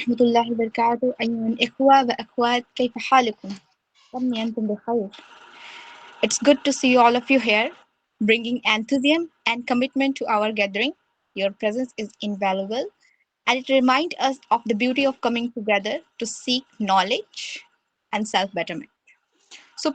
ورحمة الله وبركاته. أيها الإخوة وأخوات، كيف حالكم؟ أتمنى أنتم بخير. It's good to see all of you here, bringing enthusiasm and commitment to our gathering. Your presence is invaluable, and it reminds us of the beauty of coming together to seek knowledge and self-betterment.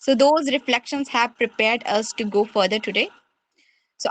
So those reflections have prepared us to go further today. So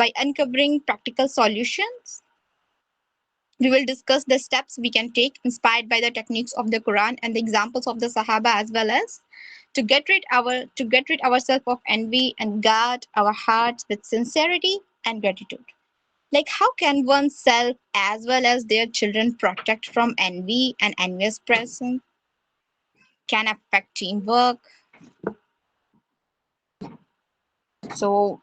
by uncovering practical solutions. We will discuss the steps we can take inspired by the techniques of the Quran and the examples of the Sahaba, as well as to get rid ourselves of envy and guard our hearts with sincerity and gratitude. Like, how can oneself as well as their children protect from envy and envious person? Can affect teamwork. So,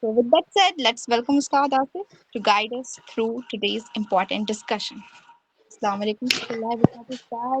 So with that said, let's welcome Ustad Asif to guide us through today's important discussion. Assalamu alaikum warahmatullahi wabarakatuh, Ustad.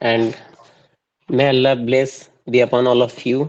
And may Allah bless be upon all of you.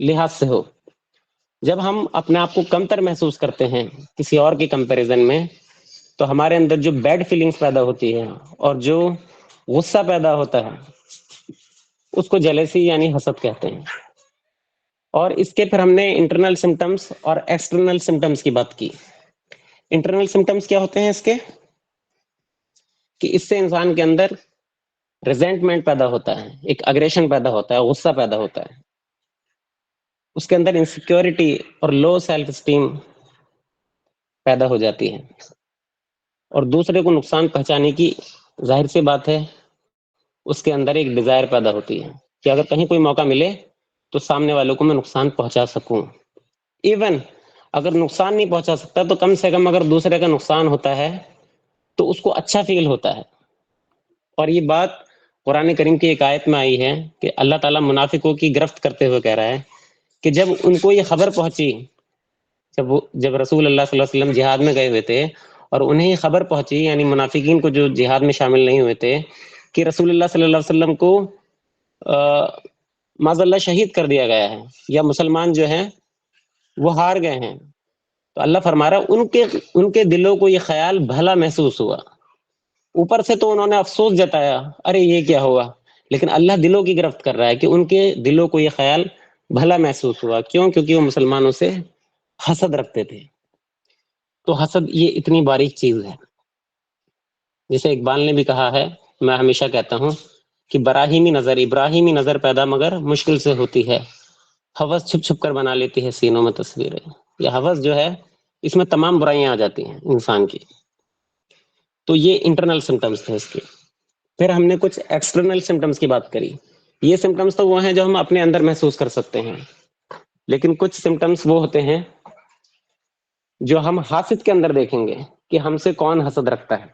لحاظ سے ہو. جب ہم اپنے آپ کو کمتر محسوس کرتے ہیں کسی اور کے کمپیریزن میں تو ہمارے اندر جو بیڈ فیلنگز پیدا ہوتی ہے اور جو غصہ پیدا ہوتا ہے اس کو جیلسی یعنی حسد کہتے ہیں. اور اس کے پھر ہم نے انٹرنل سمٹمز اور ایکسٹرنل سمٹمز کی بات کی. انٹرنل سمٹمز کیا ہوتے ہیں اس کے؟ کہ اس سے انسان کے اندر ریزنٹمنٹ پیدا ہوتا ہے, ایک اگریشن پیدا ہوتا ہے, غصہ پیدا ہوتا ہے, اس کے اندر انسیکیورٹی اور لو سیلف اسٹیم پیدا ہو جاتی ہے, اور دوسرے کو نقصان پہنچانے کی ظاہر سی بات ہے اس کے اندر ایک ڈیزائر پیدا ہوتی ہے کہ اگر کہیں کوئی موقع ملے تو سامنے والوں کو میں نقصان پہنچا سکوں. ایون اگر نقصان نہیں پہنچا سکتا تو کم سے کم اگر دوسرے کا نقصان ہوتا ہے تو اس کو اچھا فیل ہوتا ہے. اور یہ بات قرآن کریم کی ایک آیت میں آئی ہے کہ اللہ تعالیٰ منافقوں کی گرفت کرتے ہوئے کہہ رہا ہے کہ جب ان کو یہ خبر پہنچی, جب رسول اللہ صلی اللہ علیہ وسلم جہاد میں گئے ہوئے تھے اور انہیں خبر پہنچی, یعنی منافقین کو جو جہاد میں شامل نہیں ہوئے تھے, کہ رسول اللہ صلی اللہ علیہ وسلم کو معاذ اللہ شہید کر دیا گیا ہے یا مسلمان جو ہیں وہ ہار گئے ہیں, تو اللہ فرما رہا ان کے دلوں کو یہ خیال بھلا محسوس ہوا. اوپر سے تو انہوں نے افسوس جتایا ارے یہ کیا ہوا, لیکن اللہ دلوں کی گرفت کر رہا ہے کہ ان کے دلوں کو یہ خیال بھلا محسوس ہوا. کیوں؟ کیونکہ وہ مسلمانوں سے حسد رکھتے تھے. تو حسد یہ اتنی باریک چیز ہے. جسے اقبال نے بھی کہا ہے, میں ہمیشہ کہتا ہوں کہ ابراہیمی نظر پیدا مگر مشکل سے ہوتی ہے, ہوس چھپ چھپ کر بنا لیتی ہے سینوں میں تصویریں. یہ ہوس جو ہے اس میں تمام برائیاں آ جاتی ہیں انسان کی. تو یہ انٹرنل سمٹمز تھے اس کے. پھر ہم نے کچھ ایکسٹرنل سمٹمز کی بات کری. یہ سمٹمز تو وہ ہیں جو ہم اپنے اندر محسوس کر سکتے ہیں, لیکن کچھ سمٹمز وہ ہوتے ہیں جو ہم حاسد کے اندر دیکھیں گے کہ ہم سے کون حسد رکھتا ہے.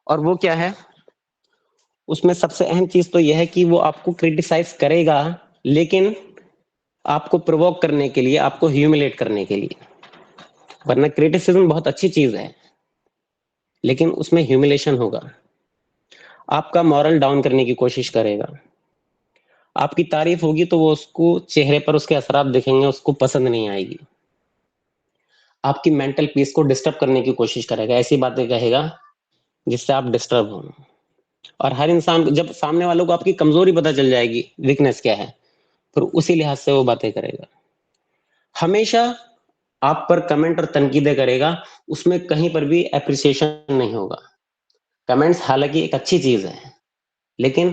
اور وہ کیا ہے؟ اس میں سب سے اہم چیز تو یہ ہے کہ وہ آپ کو کرٹیسائز کرے گا, لیکن آپ کو پرووک کرنے کے لیے, آپ کو ہیوملیٹ کرنے کے لیے. ورنہ کرٹیسزم بہت اچھی چیز ہے, لیکن اس میں ہیوملیشن ہوگا. آپ کا مورل ڈاؤن کرنے کی کوشش کرے گا. آپ کی تعریف ہوگی تو وہ اس کو چہرے پر اس کے اثرات دیکھیں گے, اس کو پسند نہیں آئے گی. آپ کی مینٹل پیس کو ڈسٹرب کرنے کی کوشش کرے گا, ایسی باتیں کہے گا جس سے آپ ڈسٹرب ہوں. اور ہر انسان جب سامنے والوں کو آپ کی کمزوری پتہ چل جائے گی, ویکنس کیا ہے, پھر اسی لحاظ سے وہ باتیں کرے گا. ہمیشہ آپ پر کمنٹ اور تنقیدیں کرے گا, اس میں کہیں پر بھی اپریسیشن نہیں ہوگا. کمنٹس حالانکہ ایک اچھی چیز ہے, لیکن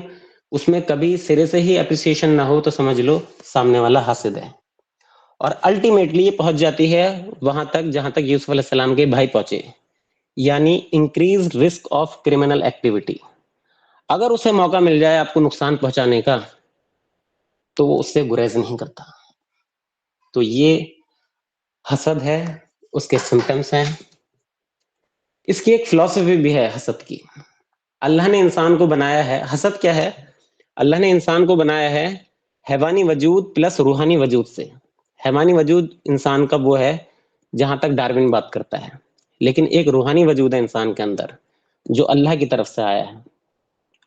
اس میں کبھی سرے سے ہی اپریسیشن نہ ہو تو سمجھ لو سامنے والا حاسد ہے. اور الٹیمیٹلی یہ پہنچ جاتی ہے وہاں تک جہاں تک یوسف علیہ السلام کے بھائی پہنچے, یعنی increase risk of criminal activity. اگر اسے موقع مل جائے آپ کو نقصان پہنچانے کا تو وہ اس سے گریز نہیں کرتا. تو یہ حسد ہے, اس کے سمٹمز ہیں. اس کی ایک فلسفی بھی ہے حسد کی. اللہ نے انسان کو بنایا ہے, حسد کیا ہے؟ اللہ نے انسان کو بنایا ہے حیوانی وجود پلس روحانی وجود سے. حیوانی وجود انسان کا وہ ہے جہاں تک ڈارون بات کرتا ہے, لیکن ایک روحانی وجود ہے انسان کے اندر جو اللہ کی طرف سے آیا ہے,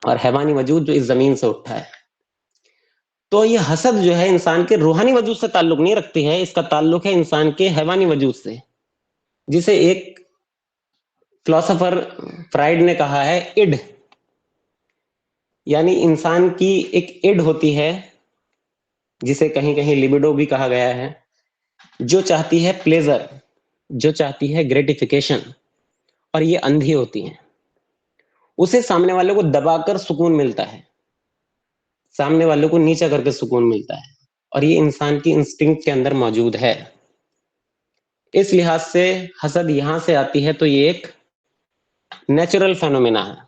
اور حیوانی وجود جو اس زمین سے اٹھا ہے. تو یہ حسد جو ہے انسان کے روحانی وجود سے تعلق نہیں رکھتی ہے, اس کا تعلق ہے انسان کے حیوانی وجود سے, جسے ایک فلسفر فرائیڈ نے کہا ہے اڈ, یعنی انسان کی ایک اڈ ہوتی ہے جسے کہیں کہیں لیبیڈو بھی کہا گیا ہے, جو چاہتی ہے پلیزر, جو چاہتی ہے گریٹیفیکیشن, اور یہ اندھی ہوتی ہیں. اسے سامنے والے کو دبا کر سکون ملتا ہے, سامنے والوں کو نیچا کر کے سکون ملتا ہے, اور یہ انسان کی انسٹنکٹ کے اندر موجود ہے. اس لحاظ سے حسد یہاں سے آتی ہے تو یہ ایک نیچرل فینومینا ہے,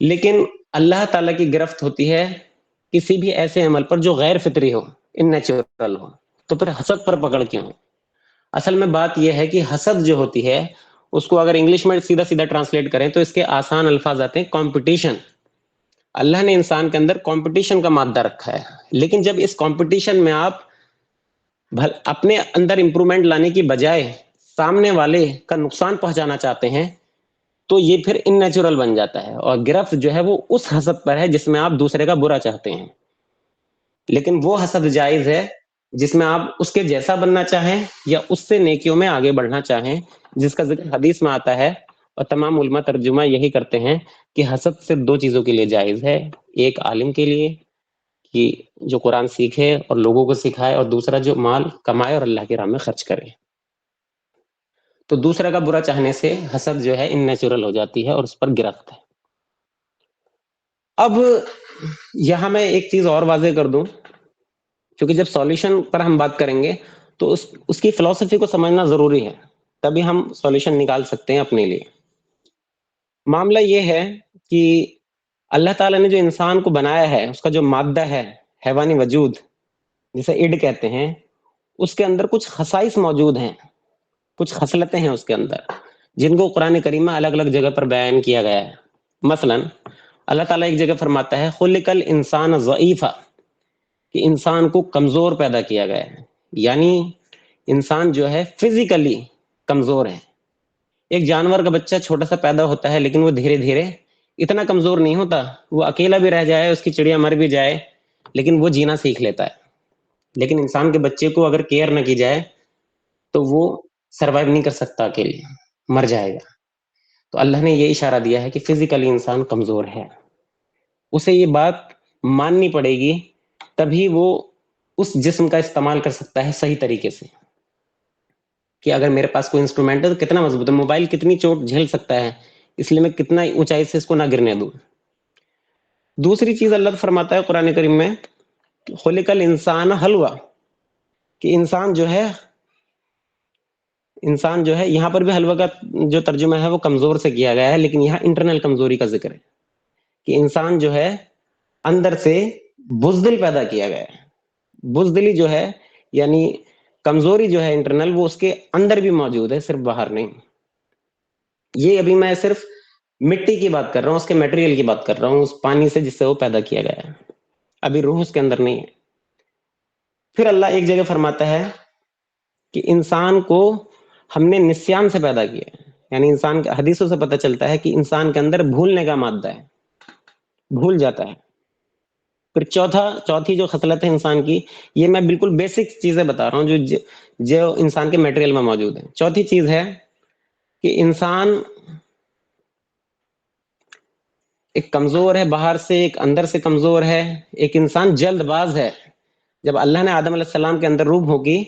لیکن اللہ تعالی کی گرفت ہوتی ہے کسی بھی ایسے عمل پر جو غیر فطری ہو, ان نیچرل ہو, تو پھر حسد پر پکڑ کیوں؟ اصل میں بات یہ ہے کہ حسد جو ہوتی ہے اس کو اگر انگلش میں سیدھا سیدھا ٹرانسلیٹ کریں تو اس کے آسان الفاظ آتے ہیں کمپٹیشن. اللہ نے انسان کے اندر کمپٹیشن کا مادہ رکھا ہے, لیکن جب اس کمپٹیشن میں آپ اپنے اندر امپرومنٹ لانے کی بجائے سامنے والے کا نقصان پہنچانا چاہتے ہیں تو یہ پھر ان نیچرل بن جاتا ہے, اور گرفت جو ہے وہ اس حسد پر ہے جس میں آپ دوسرے کا برا چاہتے ہیں. لیکن وہ حسد جائز ہے جس میں آپ اس کے جیسا بننا چاہیں یا اس سے نیکیوں میں آگے بڑھنا چاہیں، جس کا ذکر حدیث میں آتا ہے، اور تمام علماء ترجمہ یہی کرتے ہیں کہ حسد صرف دو چیزوں کے لیے جائز ہے، ایک عالم کے لیے کہ جو قرآن سیکھے اور لوگوں کو سکھائے، اور دوسرا جو مال کمائے اور اللہ کی راہ میں خرچ کرے۔ تو دوسرے کا برا چاہنے سے حسد جو ہے ان نیچرل ہو جاتی ہے اور اس پر گرفت ہے۔ اب یہاں میں ایک چیز اور واضح کر دوں، کیونکہ جب سولیوشن پر ہم بات کریں گے تو اس کی فلسفی کو سمجھنا ضروری ہے، تبھی ہم سولیوشن نکال سکتے ہیں اپنے لیے۔ معاملہ یہ ہے کہ اللہ تعالیٰ نے جو انسان کو بنایا ہے، اس کا جو مادہ ہے، حیوانی وجود جسے اڈ کہتے ہیں، اس کے اندر کچھ خصائص موجود ہیں، کچھ خصلتیں ہیں اس کے اندر، جن کو قرآن کریم میں الگ الگ جگہ پر بیان کیا گیا ہے۔ مثلا اللہ تعالیٰ ایک جگہ فرماتا ہے خلق الانسان ضعیفا، کہ انسان کو کمزور پیدا کیا گیا ہے، یعنی انسان جو ہے فزیکلی کمزور ہے۔ ایک جانور کا بچہ چھوٹا سا پیدا ہوتا ہے، لیکن وہ دھیرے دھیرے اتنا کمزور نہیں ہوتا، وہ اکیلا بھی رہ جائے، اس کی چڑیا مر بھی جائے، لیکن وہ جینا سیکھ لیتا ہے۔ لیکن انسان کے بچے کو اگر کیئر نہ کی جائے تو وہ سروائیو نہیں کر سکتا، اکیلے مر جائے گا۔ تو اللہ نے یہ اشارہ دیا ہے کہ فزیکلی انسان کمزور ہے، اسے یہ بات ماننی پڑے گی، تبھی وہ اس جسم کا استعمال کر سکتا ہے صحیح طریقے سے۔ کہ اگر میرے پاس کوئی انسٹرومنٹ ہے تو کتنا مضبوط ہے، موبائل کتنی چوٹ جھیل سکتا ہے، اس لیے میں کتنا اونچائی سے اس کو نہ گرنے دوں۔ دوسری چیز اللہ فرماتا ہے قرآن کریم میں خلق الانسان حلوا، کہ انسان جو ہے یہاں پر بھی حلوہ کا جو ترجمہ ہے وہ کمزور سے کیا گیا ہے، لیکن یہاں انٹرنل کمزوری کا ذکر ہے کہ انسان جو ہے اندر سے بزدل پیدا کیا گیا ہے۔ بزدلی جو ہے یعنی کمزوری جو ہے انٹرنل، وہ اس کے اندر بھی موجود ہے، صرف باہر نہیں۔ یہ ابھی میں صرف مٹی کی بات کر رہا ہوں، اس کے میٹیریل کی بات کر رہا ہوں، اس پانی سے جس سے وہ پیدا کیا گیا ہے، ابھی روح اس کے اندر نہیں ہے۔ پھر اللہ ایک جگہ فرماتا ہے کہ انسان کو ہم نے نسیان سے پیدا کیا ہے، یعنی انسان کے حدیثوں سے پتہ چلتا ہے کہ انسان کے اندر بھولنے کا مادہ ہے، بھول جاتا ہے۔ پھر چوتھی جو خصلت ہے انسان کی، یہ میں بالکل بیسک چیزیں بتا رہا ہوں جو انسان کے میٹیریل میں موجود ہیں۔ چوتھی چیز ہے کہ انسان ایک کمزور ہے باہر سے، ایک اندر سے کمزور ہے، ایک انسان جلد باز ہے۔ جب اللہ نے آدم علیہ السلام کے اندر روح بھونکی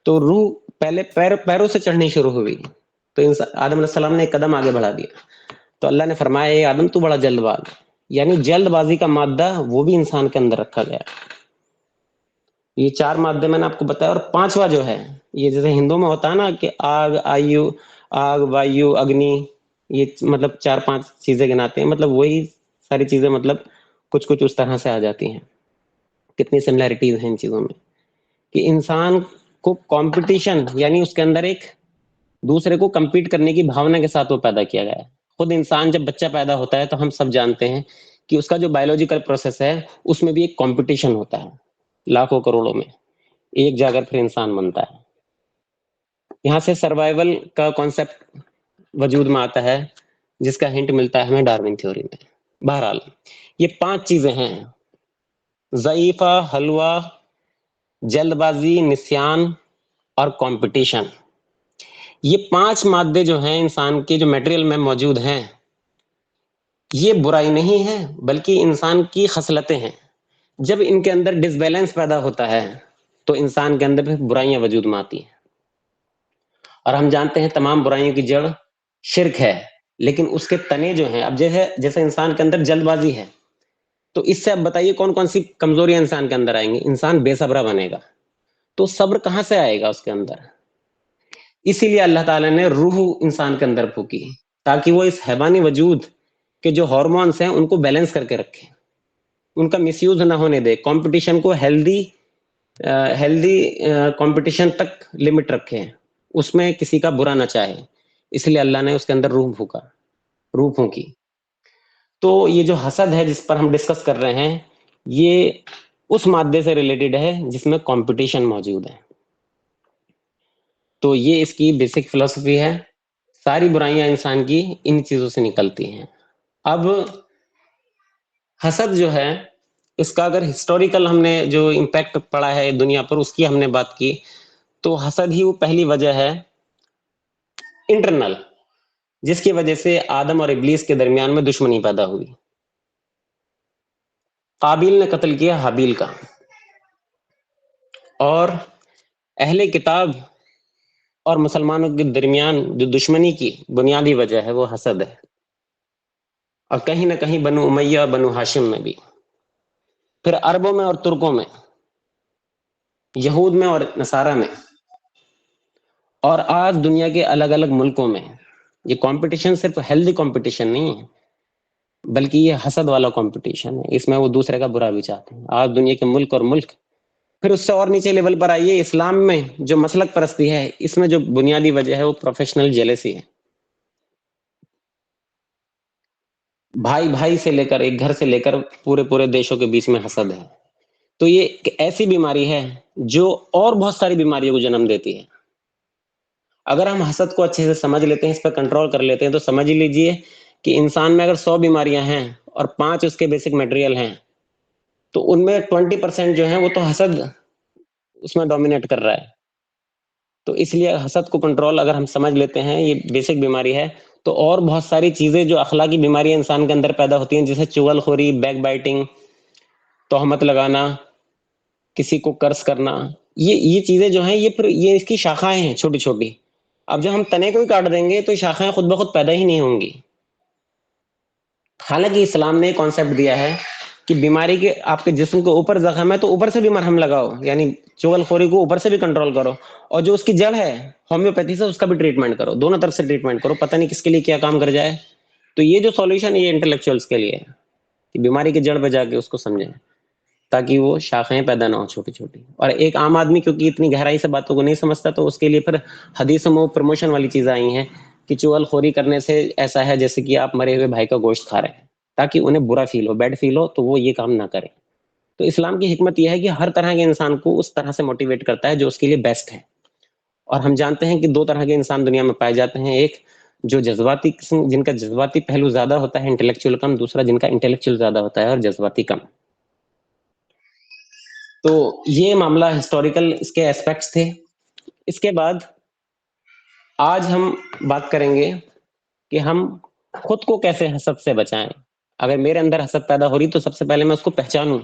تو روح پہلے پیروں سے چڑھنی شروع ہوئی، تو آدم علیہ السلام نے ایک قدم آگے بڑھا دیا، تو اللہ نے فرمایا اے آدم تو بڑا جلد باز، یعنی جلد بازی کا مادہ وہ بھی انسان کے اندر رکھا گیا۔ یہ چار مادے میں نے آپ کو بتایا، اور پانچواں جو ہے، یہ جیسے ہندو میں ہوتا ہے نا کہ آگ وایو اگنی، یہ مطلب 4-5 چیزیں گناتے ہیں، مطلب وہی ساری چیزیں مطلب کچھ اس طرح سے آ جاتی ہیں۔ کتنی سملیرٹیز ہیں ان چیزوں میں، کہ انسان کو کمپٹیشن، یعنی اس کے اندر ایک دوسرے کو کمپیٹ کرنے کی بھاونا کے ساتھ وہ پیدا کیا گیا ہے۔ خود انسان جب بچہ پیدا ہوتا ہے تو ہم سب جانتے ہیں کہ اس کا جو بایولوجیکل پروسیس ہے اس میں بھی ایک کمپٹیشن ہوتا ہے، لاکھوں کروڑوں میں ایک جا کر پھر انسان بنتا ہے۔ یہاں سے سروائیول کا کانسیپٹ وجود میں آتا ہے، جس کا ہنٹ ملتا ہے ہمیں ڈارون تھیوری میں۔ بہرحال یہ 5 چیزیں ہیں، ضعیفہ، حلوہ، جلد بازی، نسیان اور کمپٹیشن۔ یہ 5 مادے جو ہیں انسان کے جو میٹیریل میں موجود ہیں، یہ برائی نہیں ہے بلکہ انسان کی خصلتیں ہیں۔ جب ان کے اندر ڈس بیلنس پیدا ہوتا ہے تو انسان کے اندر پھر برائیاں وجود میں آتی ہیں، اور ہم جانتے ہیں تمام برائیوں کی جڑ شرک ہے، لیکن اس کے تنے جو ہیں، اب جیسے انسان کے اندر جلد بازی ہے، تو اس سے اب بتائیے کون سی کمزوریاں انسان کے اندر آئیں گی؟ انسان بے صبرا بنے گا، تو صبر کہاں سے آئے گا اس کے اندر؟ اسی لیے اللہ تعالیٰ نے روح انسان کے اندر پھونکی، تاکہ وہ اس حیوانی وجود کے جو ہارمونس ہیں ان کو بیلنس کر کے رکھے، ان کا مس یوز نہ ہونے دے، کمپٹیشن کو ہیلدی کمپٹیشن تک لمٹ رکھے، اس میں کسی کا برا نہ چاہے، اس لیے اللہ نے اس کے اندر روح پھونکی۔ تو یہ جو حسد ہے جس پر ہم ڈسکس کر رہے ہیں، یہ اس مادے سے ریلیٹڈ ہے جس میں کمپٹیشن موجود ہے۔ تو یہ اس کی بیسک فلسفی ہے، ساری برائیاں انسان کی ان چیزوں سے نکلتی ہیں۔ اب حسد جو ہے اس کا اگر ہسٹوریکل ہم نے جو امپیکٹ پڑا ہے دنیا پر اس کی ہم نے بات کی تو حسد ہی وہ پہلی وجہ ہے انٹرنل جس کی وجہ سے آدم اور ابلیس کے درمیان میں دشمنی پیدا ہوئی. قابیل نے قتل کیا حابیل کا, اور اہل کتاب اور مسلمانوں کے درمیان جو دشمنی کی بنیادی وجہ ہے وہ حسد ہے, اور کہیں نہ کہیں بنو امیہ بنو ہاشم میں بھی, پھر عربوں میں اور ترکوں میں, یہود میں اور نصارہ میں, اور آج دنیا کے الگ الگ ملکوں میں. یہ کمپٹیشن صرف ہیلدی کمپٹیشن نہیں ہے بلکہ یہ حسد والا کمپٹیشن ہے, اس میں وہ دوسرے کا برا بھی چاہتے ہیں. آج دنیا کے ملک اور ملک, پھر اس سے اور نیچے لیول پر آئیے اسلام میں جو مسلک پرستی ہے, اس میں جو بنیادی وجہ ہے وہ پروفیشنل جیلسی ہے. بھائی بھائی سے لے کر ایک گھر سے لے کر پورے دیشوں کے بیچ میں حسد ہے. تو یہ ایک ایسی بیماری ہے جو اور بہت ساری بیماریوں کو جنم دیتی ہے. اگر ہم حسد کو اچھے سے سمجھ لیتے ہیں, اس پر کنٹرول کر لیتے ہیں, تو سمجھ لیجئے کہ انسان میں اگر 100 بیماریاں ہیں اور 5 اس کے بیسک میٹیریل ہیں, تو ان میں 20% جو ہیں وہ تو حسد اس میں ڈومینیٹ کر رہا ہے. تو اس لیے حسد کو کنٹرول اگر ہم سمجھ لیتے ہیں, یہ بیسک بیماری ہے, تو اور بہت ساری چیزیں جو اخلاقی بیماریاں انسان کے اندر پیدا ہوتی ہیں, جیسے چغل خوری, بیک بائٹنگ, تہمت لگانا, کسی کو قرض کرنا, یہ چیزیں جو ہیں یہ اس کی شاخائیں ہیں چھوٹی چھوٹی. اب جب ہم تنے کو ہی کاٹ دیں گے تو شاخائیں خود بخود پیدا ہی نہیں ہوں گی. حالانکہ اسلام نے کانسیپٹ دیا ہے کہ بیماری کے آپ کے جسم کے اوپر زخم ہے تو اوپر سے بھی مرہم لگاؤ, یعنی چغل خوری کو اوپر سے بھی کنٹرول کرو, اور جو اس کی جڑ ہے ہومیوپیتھی سے اس کا بھی ٹریٹمنٹ کرو, دونوں طرف سے ٹریٹمنٹ کرو, پتہ نہیں کس کے لیے کیا کام کر جائے. تو یہ جو سولوشن ہے یہ انٹلیکچوئلس کے لیے ہے کہ بیماری کی جڑ پہ جا کے اس کو سمجھیں تاکہ وہ شاخیں پیدا نہ ہو چھوٹی چھوٹی. اور ایک عام آدمی کیونکہ اتنی گہرائی سے باتوں کو نہیں سمجھتا, تو اس کے لیے پھر حدیثوں میں پروموشن والی چیزیں آئی ہیں کہ چغل خوری کرنے سے ایسا ہے جیسے کہ آپ مرے ہوئے بھائی کا گوشت کھا رہے ہیں, تاکہ انہیں برا فیل ہو, بیڈ فیل ہو, تو وہ یہ کام نہ کریں. تو اسلام کی حکمت یہ ہے کہ ہر طرح کے انسان کو اس طرح سے موٹیویٹ کرتا ہے جو اس کے لیے بیسٹ ہے. اور ہم جانتے ہیں کہ 2 طرح کے انسان دنیا میں پائے جاتے ہیں, ایک جو جذباتی قسم, جن کا جذباتی پہلو زیادہ ہوتا ہے, انٹلیکچوئل کم, دوسرا جن کا انٹلیکچوئل زیادہ ہوتا ہے اور جذباتی کم. تو یہ معاملہ ہسٹوریکل اس کے ایسپیکٹس تھے. اس کے بعد آج ہم بات کریں گے کہ ہم خود کو کیسے حسد سے بچائیں. اگر میرے اندر حسد پیدا ہو رہی تو سب سے پہلے میں اس کو پہچانوں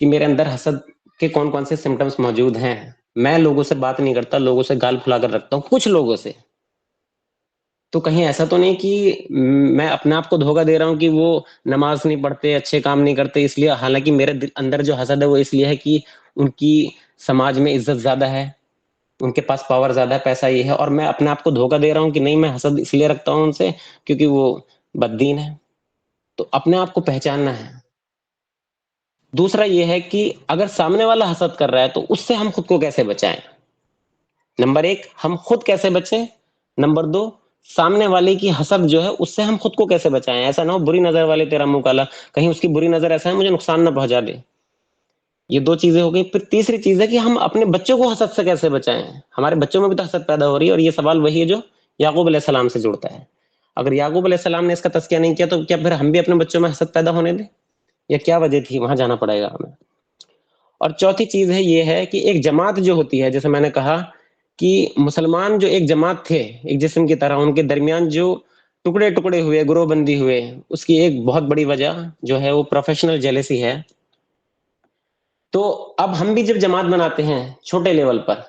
کہ میرے اندر حسد کے کون کون سے سمٹمز موجود ہیں. میں لوگوں سے بات نہیں کرتا, لوگوں سے گال پھلا کر رکھتا ہوں, کچھ لوگوں سے. تو کہیں ایسا تو نہیں کہ میں اپنے آپ کو دھوکہ دے رہا ہوں کہ وہ نماز نہیں پڑھتے, اچھے کام نہیں کرتے, اس لیے, حالانکہ میرے اندر جو حسد ہے وہ اس لیے ہے کہ ان کی سماج میں عزت زیادہ ہے, ان کے پاس پاور زیادہ ہے, پیسہ یہ ہے, اور میں اپنے آپ کو دھوکہ دے رہا ہوں کہ نہیں میں حسد اس لیے رکھتا ہوں ان سے کیونکہ وہ بددین ہے. تو اپنے آپ کو پہچاننا ہے. دوسرا یہ ہے کہ اگر سامنے والا حسد کر رہا ہے تو اس سے ہم خود کو کیسے بچائیں. نمبر 1 ہم خود کیسے بچیں, نمبر 2 سامنے والے کی حسد جو ہے اس سے ہم خود کو کیسے بچائیں. ایسا نہ ہو بری نظر والے تیرا منہ کالا, کہیں اس کی بری نظر ایسا ہے مجھے نقصان نہ پہنچا دے. یہ 2 چیزیں ہو گئی. پھر تیسری چیز ہے کہ ہم اپنے بچوں کو حسد سے کیسے بچائیں. ہمارے بچوں میں بھی تو حسد پیدا ہو رہی ہے, اور یہ سوال وہی ہے جو یعقوب علیہ السلام سے جڑتا ہے. اگر یعقوب علیہ السلام نے اس کا تذکیہ نہیں کیا تو کیا پھر ہم بھی اپنے بچوں میں حسد پیدا ہونے دیں, یا کیا وجہ تھی, وہاں جانا پڑے گا ہمیں. اور چوتھی چیز ہے یہ ہے کہ ایک جماعت جو ہوتی ہے, جیسے میں نے کہا کہ مسلمان جو ایک جماعت تھے ایک جسم کی طرح, ان کے درمیان جو ٹکڑے ٹکڑے ہوئے, گروہ بندی ہوئے, اس کی ایک بہت بڑی وجہ جو ہے وہ پروفیشنل جیلسی ہے. تو اب ہم بھی جب جماعت بناتے ہیں چھوٹے لیول پر,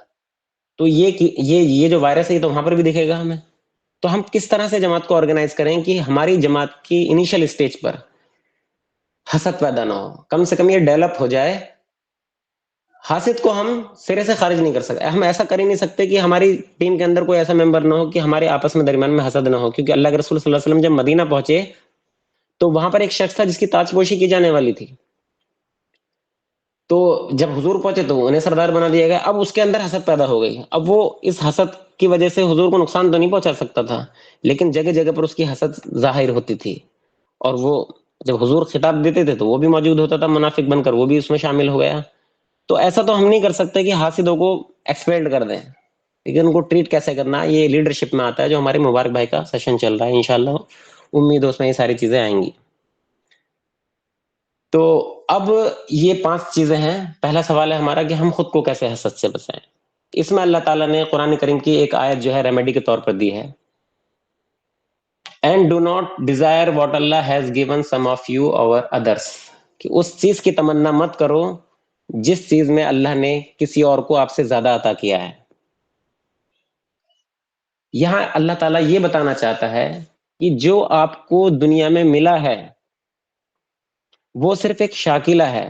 تو یہ جو وائرس ہے یہ تو وہاں پر بھی دکھے گا ہمیں. تو ہم کس طرح سے جماعت کو آرگنائز کریں کہ ہماری جماعت کی انیشل اسٹیج پر حسد پیدا نہ ہو, کم سے کم یہ ڈیولپ ہو جائے. حاسد کو ہم سرے سے خارج نہیں کر سکتے, ہم ایسا کر ہی نہیں سکتے کہ ہماری ٹیم کے اندر کوئی ایسا ممبر نہ ہو کہ ہمارے آپس میں درمیان میں حسد نہ ہو. کیونکہ اللہ کے رسول صلی اللہ علیہ وسلم جب مدینہ پہنچے تو وہاں پر ایک شخص تھا جس کی تاج پوشی کی جانے والی تھی. تو جب حضور پہنچے تو انہیں سردار بنا دیا گیا. اب اس کے اندر حسد پیدا ہو گئی. اب وہ اس حسد کی وجہ سے حضور کو نقصان تو نہیں پہنچا سکتا تھا, لیکن جگہ جگہ پر اس کی حسد ظاہر ہوتی تھی. اور وہ جب حضور خطاب دیتے تھے تو وہ بھی موجود ہوتا تھا منافق بن کر, وہ بھی اس میں شامل ہو گیا. تو ایسا تو ہم نہیں کر سکتے کہ حاسدوں کو ایکسپیلڈ کر دیں, لیکن ان کو ٹریٹ کیسے کرنا ہے یہ لیڈرشپ میں آتا ہے, جو ہمارے مبارک بھائی کا سیشن چل رہا ہے. انشاءاللہ امید ہے اس میں یہ ساری چیزیں آئیں گی. تو اب یہ 5 چیزیں ہیں. پہلا سوال ہے ہمارا کہ ہم خود کو کیسے حسد سے بچائیں. اس میں اللہ تعالیٰ نے قرآن کریم کی ایک آیت جو ہے ریمیڈی کے طور پر دی ہے. And do not Dzire what Allah has given some of you over others, کہ اس چیز کی تمنا مت کرو جس چیز میں اللہ نے کسی اور کو آپ سے زیادہ عطا کیا ہے. یہاں اللہ تعالیٰ یہ بتانا چاہتا ہے کہ جو آپ کو دنیا میں ملا ہے وہ صرف ایک شاکلہ ہے.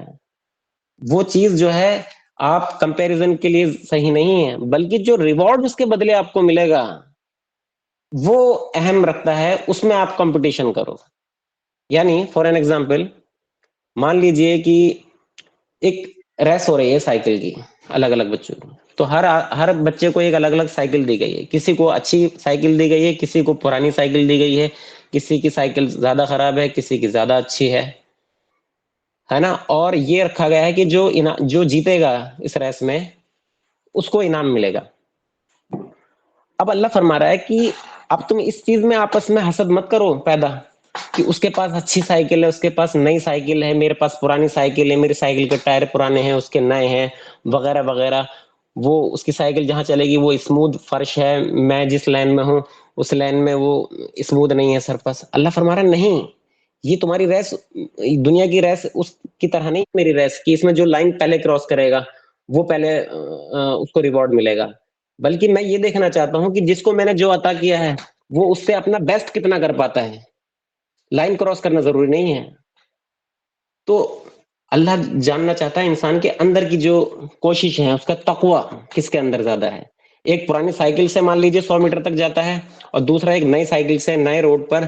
وہ چیز جو ہے آپ کمپیریزن کے لیے صحیح نہیں ہے، بلکہ جو ریوارڈ اس کے بدلے آپ کو ملے گا وہ اہم رکھتا ہے. اس میں آپ کمپٹیشن کرو. یعنی فار این ایگزامپل مان لیجئے کہ ایک ریس ہو رہی ہے سائیکل کی الگ الگ بچوں کی، تو ہر بچے کو ایک الگ الگ سائیکل دی گئی ہے. کسی کو اچھی سائیکل دی گئی ہے، کسی کو پرانی سائیکل دی گئی ہے، کسی کی سائیکل زیادہ خراب ہے، کسی کی زیادہ اچھی ہے نا. اور یہ رکھا گیا ہے کہ جو جیتے گا اس ریس میں اس کو انعام ملے گا. اب اللہ فرما رہا ہے کہ اب تم اس چیز میں آپس میں حسد مت کرو پیدا، کہ اس کے پاس اچھی سائیکل ہے، اس کے پاس نئی سائیکل ہے، میرے پاس پرانی سائیکل ہے، میری سائیکل کے ٹائر پرانے ہیں، اس کے نئے ہیں، وغیرہ وغیرہ. وہ اس کی سائیکل جہاں چلے گی وہ اسموتھ فرش ہے، میں جس لائن میں ہوں اس لائن میں وہ اسموتھ نہیں ہے سرفس. اللہ فرما رہا نہیں، یہ تمہاری ریس دنیا کی ریس اس کی طرح نہیں میری ریس کی اس میں جو لائن پہلے کراس کرے گا وہ پہلے اس کو ریوارڈ ملے گا. بلکہ میں یہ دیکھنا چاہتا ہوں کہ جس کو میں نے جو عطا کیا ہے وہ اس سے اپنا بیسٹ کتنا کر پاتا ہے. لائن کراس کرنا ضروری نہیں ہے. تو اللہ جاننا چاہتا ہے انسان کے اندر کی جو کوشش ہے، اس کا تقوی کس کے اندر زیادہ ہے. ایک پرانی سائیکل سے مان لیجیے 100 میٹر تک جاتا ہے اور دوسرا ایک نئی سائیکل سے نئے روڈ پر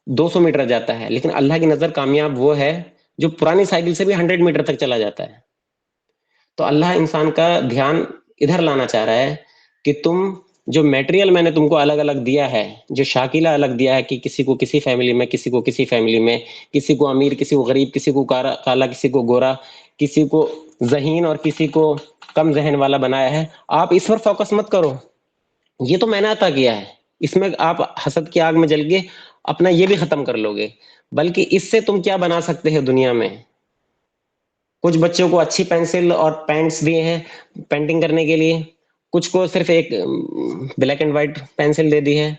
200 میٹر جاتا ہے. لیکن اللہ کی نظر کامیاب وہ ہے جو پرانی سائیکل سے بھی 100 میٹر تک چلا جاتا ہے. تو اللہ انسان کا دھیان ادھر لانا چاہ رہا ہے کہ تم جو میٹریل میں نے تم کو الگ الگ دیا ہے، جو شاکلہ الگ دیا ہے کہ کسی کو کسی فیملی میں، کسی کو کسی فیملی میں، کسی کو امیر، کسی کو غریب، کسی کو کالا، کسی کو گورا، کسی کو ذہین اور کسی کو کم ذہن والا بنایا ہے. آپ اس پر فوکس مت کرو، یہ تو میں نے عطا کیا ہے. اس میں آپ حسد کی آگ میں جل کے اپنا یہ بھی ختم کر لو گے. بلکہ اس سے تم کیا بنا سکتے ہیں دنیا میں. کچھ بچوں کو اچھی پینسل اور پینٹس دیے ہیں پینٹنگ کرنے کے لیے، کچھ کو صرف ایک بلیک اینڈ وائٹ پینسل دے دی ہے.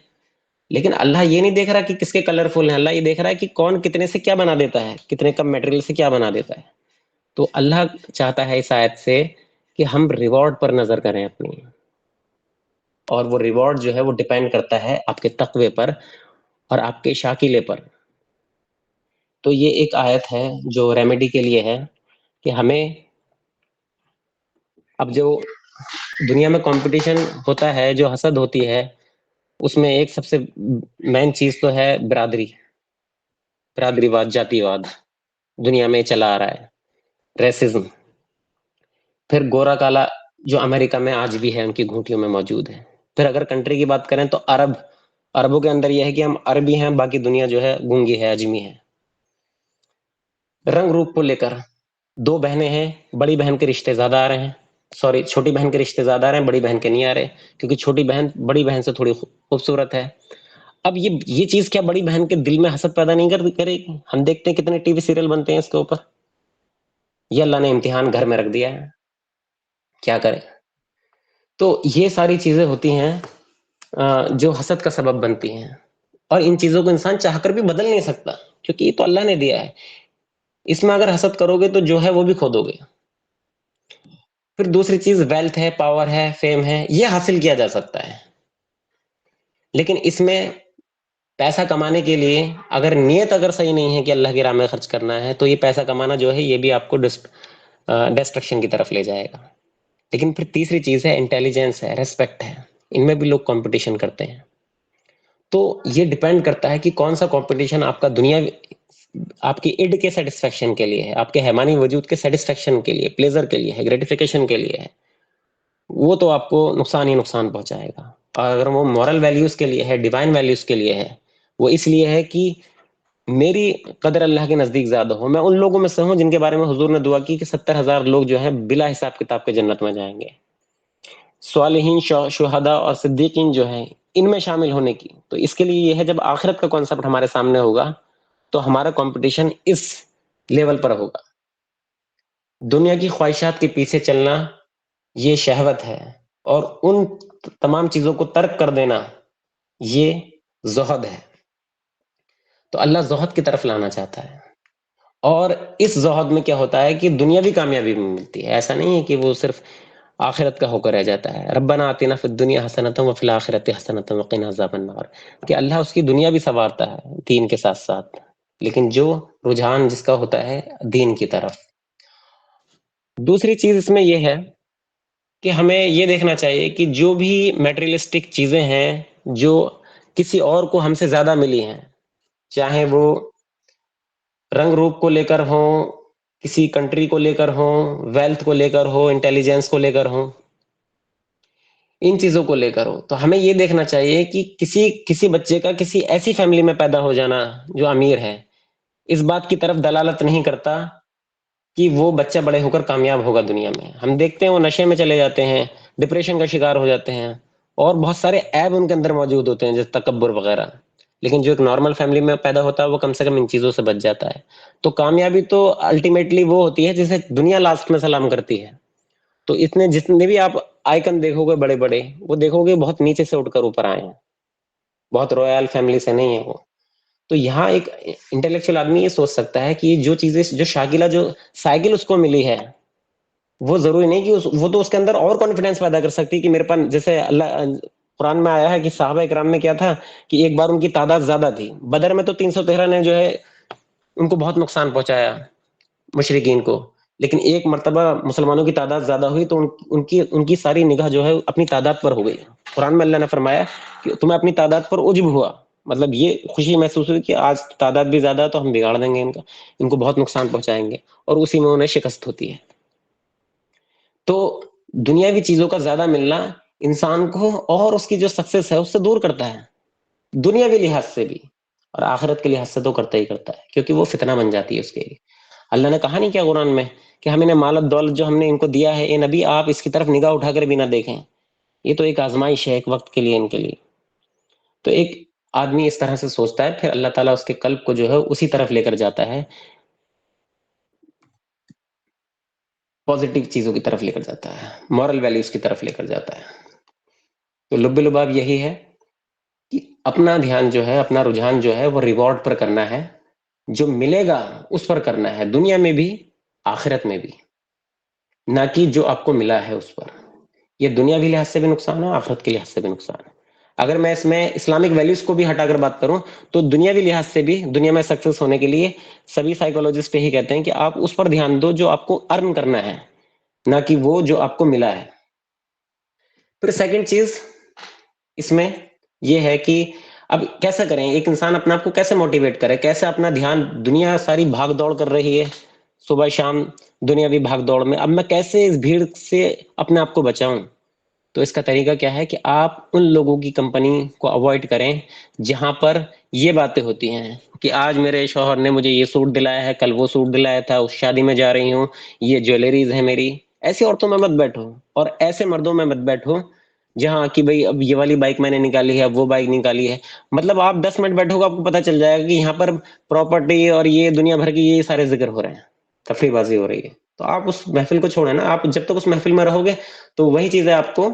لیکن اللہ یہ نہیں دیکھ رہا کہ کس کے کلرفل ہیں، اللہ یہ دیکھ رہا ہے کہ کون کتنے سے کیا بنا دیتا ہے، کتنے کم میٹیریل سے کیا بنا دیتا ہے. تو اللہ چاہتا ہے اس آیت سے کہ ہم ریوارڈ پر نظر کریں اپنی، اور وہ ریوارڈ جو ہے وہ ڈیپینڈ کرتا ہے آپ کے تقوی پر اور آپ کے شاکلے پر. تو یہ ایک آیت ہے جو ریمیڈی کے لیے ہے کہ ہمیں اب جو دنیا میں کمپٹیشن ہوتا ہے، جو حسد ہوتی ہے، اس میں ایک سب سے مین چیز تو ہے برادری واد، جاتی واد دنیا میں چلا آ رہا ہے، ریسزم. پھر گورا کالا جو امریکہ میں آج بھی ہے، ان کی گھونٹیوں میں موجود ہے. پھر اگر کنٹری کی بات کریں تو عربوں کے اندر یہ ہے کہ ہم عربی ہیں، باقی دنیا جو ہے گونگی ہے، اجمی ہے. رنگ روپ کو لے کر 2 بہنیں ہیں، بڑی بہن کے رشتے زیادہ آ رہے ہیں، سوری چھوٹی بہن کے رشتے زیادہ آ رہے ہیں، بڑی بہن کے نہیں آ رہے، کیونکہ چھوٹی بہن بڑی بہن سے تھوڑی خوبصورت ہے. اب یہ چیز کیا بڑی بہن کے دل میں حسد پیدا نہیں کرے گی؟ ہم دیکھتے ہیں کتنے ٹی وی سیریل بنتے ہیں اس کے اوپر. یہ اللہ نے امتحان گھر میں رکھ دیا ہے، کیا کرے. تو یہ ساری چیزیں ہوتی ہیں جو حسد کا سبب بنتی ہیں، اور ان چیزوں کو انسان چاہ کر بھی بدل نہیں سکتا، کیونکہ یہ تو اللہ نے دیا ہے. اس میں اگر حسد کرو گے تو جو ہے وہ بھی کھو دو گے. پھر دوسری چیز ویلتھ ہے، پاور ہے، فیم ہے، یہ حاصل کیا جا سکتا ہے. لیکن اس میں پیسہ کمانے کے لیے اگر نیت اگر صحیح نہیں ہے کہ اللہ کی راہ میں خرچ کرنا ہے، تو یہ پیسہ کمانا جو ہے یہ بھی آپ کو ڈسٹرکشن کی طرف لے جائے گا. لیکن پھر تیسری چیز ہے انٹیلیجنس ہے، ریسپیکٹ ہے. ان میں بھی لوگ کمپٹیشن کرتے ہیں. تو یہ ڈیپینڈ کرتا ہے کہ کون سا کمپٹیشن آپ کا دنیا آپ کی اڈ کے سیٹسفیکشن کے لیے ہے، آپ کے حیوانی وجود کے سیٹسفیکشن کے لیے، پلیزر کے لیے ہے، گریٹیفیکیشن کے لیے ہے. وہ تو آپ کو نقصان ہی نقصان پہنچائے گا. اور اگر وہ مورل ویلیوز کے لیے ہے، ڈیوائن ویلیوز کے لیے ہے، وہ اس لیے ہے کہ میری قدر اللہ کے نزدیک زیادہ ہو. میں ان لوگوں میں سے ہوں جن کے بارے میں حضور نے دعا کی کہ 70,000 لوگ جو ہیں بلا حساب کتاب کے جنت میں جائیں گے. صالحین، شہداء اور صدیقین جو ہیں ان میں شامل ہونے کی. تو اس کے لیے یہ ہے جب آخرت کا کانسیپٹ ہمارے سامنے ہوگا تو ہمارا کمپٹیشن اس لیول پر ہوگا. دنیا کی خواہشات کے پیچھے چلنا یہ شہوت ہے، اور ان تمام چیزوں کو ترک کر دینا یہ زہد ہے. تو اللہ زہد کی طرف لانا چاہتا ہے، اور اس زہد میں کیا ہوتا ہے کہ دنیاوی کامیابی بھی ملتی ہے. ایسا نہیں ہے کہ وہ صرف آخرت کا ہو کر رہ جاتا ہے. ربنا آتنا فی الدنیا حسنۃ وفی الآخرۃ حسنۃ وقنا عذاب النار، کہ اللہ اس کی دنیا بھی سنوارتا ہے دین کے ساتھ ساتھ، لیکن جو رجحان جس کا ہوتا ہے دین کی طرف. دوسری چیز اس میں یہ ہے کہ ہمیں یہ دیکھنا چاہیے کہ جو بھی میٹریلسٹک چیزیں ہیں جو کسی اور کو ہم سے زیادہ ملی ہیں، چاہے وہ رنگ روپ کو لے کر ہوں، کسی کنٹری کو لے کر ہوں، ویلتھ کو لے کر ہو، انٹیلیجنس کو لے کر ہوں، ان چیزوں کو لے کر ہو، تو ہمیں یہ دیکھنا چاہیے کہ کسی بچے کا کسی ایسی فیملی میں پیدا ہو جانا جو امیر ہے، اس بات کی طرف دلالت نہیں کرتا کہ وہ بچہ بڑے ہو کر کامیاب ہوگا دنیا میں. ہم دیکھتے ہیں وہ نشے میں چلے جاتے ہیں، ڈپریشن کا شکار ہو جاتے ہیں، اور بہت سارے عیب ان کے اندر موجود ہوتے ہیں جیسے تکبر وغیرہ. لیکن جو ایک نارمل فیملی میں پیدا ہوتا ہے وہ کم سے کم ان چیزوں سے بچ جاتا ہے. تو کامیابی تو الٹیمیٹلی وہ ہوتی ہے جسے دنیا لاسٹ میں سلام کرتی ہے. تو اتنے جتنے بھی آپ آئیکن دیکھو گے بڑے بڑے، وہ دیکھو گے بہت نیچے سے اٹھ کر اوپر آئے ہیں، بہت رویال فیملی سے نہیں ہے وہ. تو یہاں ایک انٹلیکچوئل آدمی یہ سوچ سکتا ہے کہ جو چیزیں جو شاکلہ جو سائیکل اس کو ملی ہے، وہ ضروری نہیں کہ وہ تو اس کے اندر اور کانفیڈینس پیدا کر سکتی کہ میرے پاس، جیسے اللہ قرآن میں آیا ہے کہ صحابہ اکرام میں کیا تھا کہ ایک بار ان کی تعداد زیادہ تھی. بدر میں تو 313 نے جو ہے ان کو بہت نقصان پہنچایا مشرکین کو، لیکن ایک مرتبہ مسلمانوں کی تعداد زیادہ ہوئی تو ان کی ساری نگاہ جو ہے اپنی تعداد پر ہو گئی. قرآن میں اللہ نے فرمایا کہ تمہیں اپنی تعداد پر عجب ہوا، مطلب یہ خوشی محسوس ہوئی کہ آج تعداد بھی زیادہ ہے تو ہم بگاڑ دیں گے ان کو بہت نقصان پہنچائیں گے، اور اسی میں انہیں شکست ہوتی ہے. تو دنیاوی چیزوں کا زیادہ ملنا انسان کو اور اس کی جو سکسیس ہے اس سے دور کرتا ہے، دنیاوی لحاظ سے بھی، اور آخرت کے لحاظ سے تو کرتا ہی کرتا ہے، کیونکہ وہ فتنہ بن جاتی ہے اس کے لیے. اللہ نے کہا نہیں کیا قرآن میں کہ ہم انہیں مال دولت جو ہم نے ان کو دیا ہے، اے نبی آپ اس کی طرف نگاہ اٹھا کر بھی نہ دیکھیں، یہ تو ایک آزمائش ہے ایک وقت کے لیے ان کے لیے. تو ایک آدمی اس طرح سے سوچتا ہے، پھر اللہ تعالیٰ اس کے قلب کو جو ہے اسی طرف لے کر جاتا ہے، پازیٹیو چیزوں کی طرف لے کر جاتا ہے، مورل ویلیوز کی طرف لے کر جاتا ہے. تو لب لباب یہی ہے کہ اپنا دھیان جو ہے، اپنا رجحان جو ہے وہ ریوارڈ پر کرنا ہے، جو ملے گا اس پر کرنا ہے، دنیا میں بھی آخرت میں بھی، نہ کہ جو آپ کو ملا ہے اس پر. یہ دنیاوی لحاظ سے بھی نقصان ہے، آخرت کے لحاظ سے بھی نقصان ہے. اگر میں اس میں اسلامک ویلیوز کو بھی ہٹا کر بات کروں تو دنیاوی لحاظ سے بھی دنیا میں سکسیس ہونے کے لیے سبھی سائیکولوجسٹ یہی کہتے ہیں کہ آپ اس پر دھیان دو جو آپ کو ارن کرنا ہے، نہ کہ وہ جو آپ کو ملا ہے. پھر سیکنڈ چیز اس میں یہ ہے کہ اب کیسا کریں، ایک انسان اپنے آپ کو کیسے موٹیویٹ کرے، کیسے اپنا دھیان، دنیا ساری بھاگ دوڑ کر رہی ہے صبح شام دنیاوی بھاگ دوڑ میں، اب میں کیسے اس بھیڑ سے اپنے آپ کو بچاؤں. تو اس کا طریقہ کیا ہے کہ آپ ان لوگوں کی کمپنی کو اوائڈ کریں جہاں پر یہ باتیں ہوتی ہیں کہ آج میرے شوہر نے مجھے یہ سوٹ دلایا ہے، کل وہ سوٹ دلایا تھا، اس شادی میں جا رہی ہوں، یہ جویلریز ہے میری. ایسی عورتوں میں مت بیٹھو، اور ایسے مردوں میں مت بیٹھو جہاں کہ بھئی اب یہ والی بائک میں نے نکالی ہے، اب وہ بائک نکالی ہے. مطلب آپ 10 منٹ بیٹھو گے آپ کو پتا چل جائے گا کہ یہاں پر پراپرٹی اور یہ دنیا بھر کی یہ سارے ذکر ہو رہے ہیں، تفریح بازی ہو رہی ہے. تو آپ اس محفل کو چھوڑیں نا، آپ جب تک اس محفل میں رہو گے تو وہی چیزیں آپ کو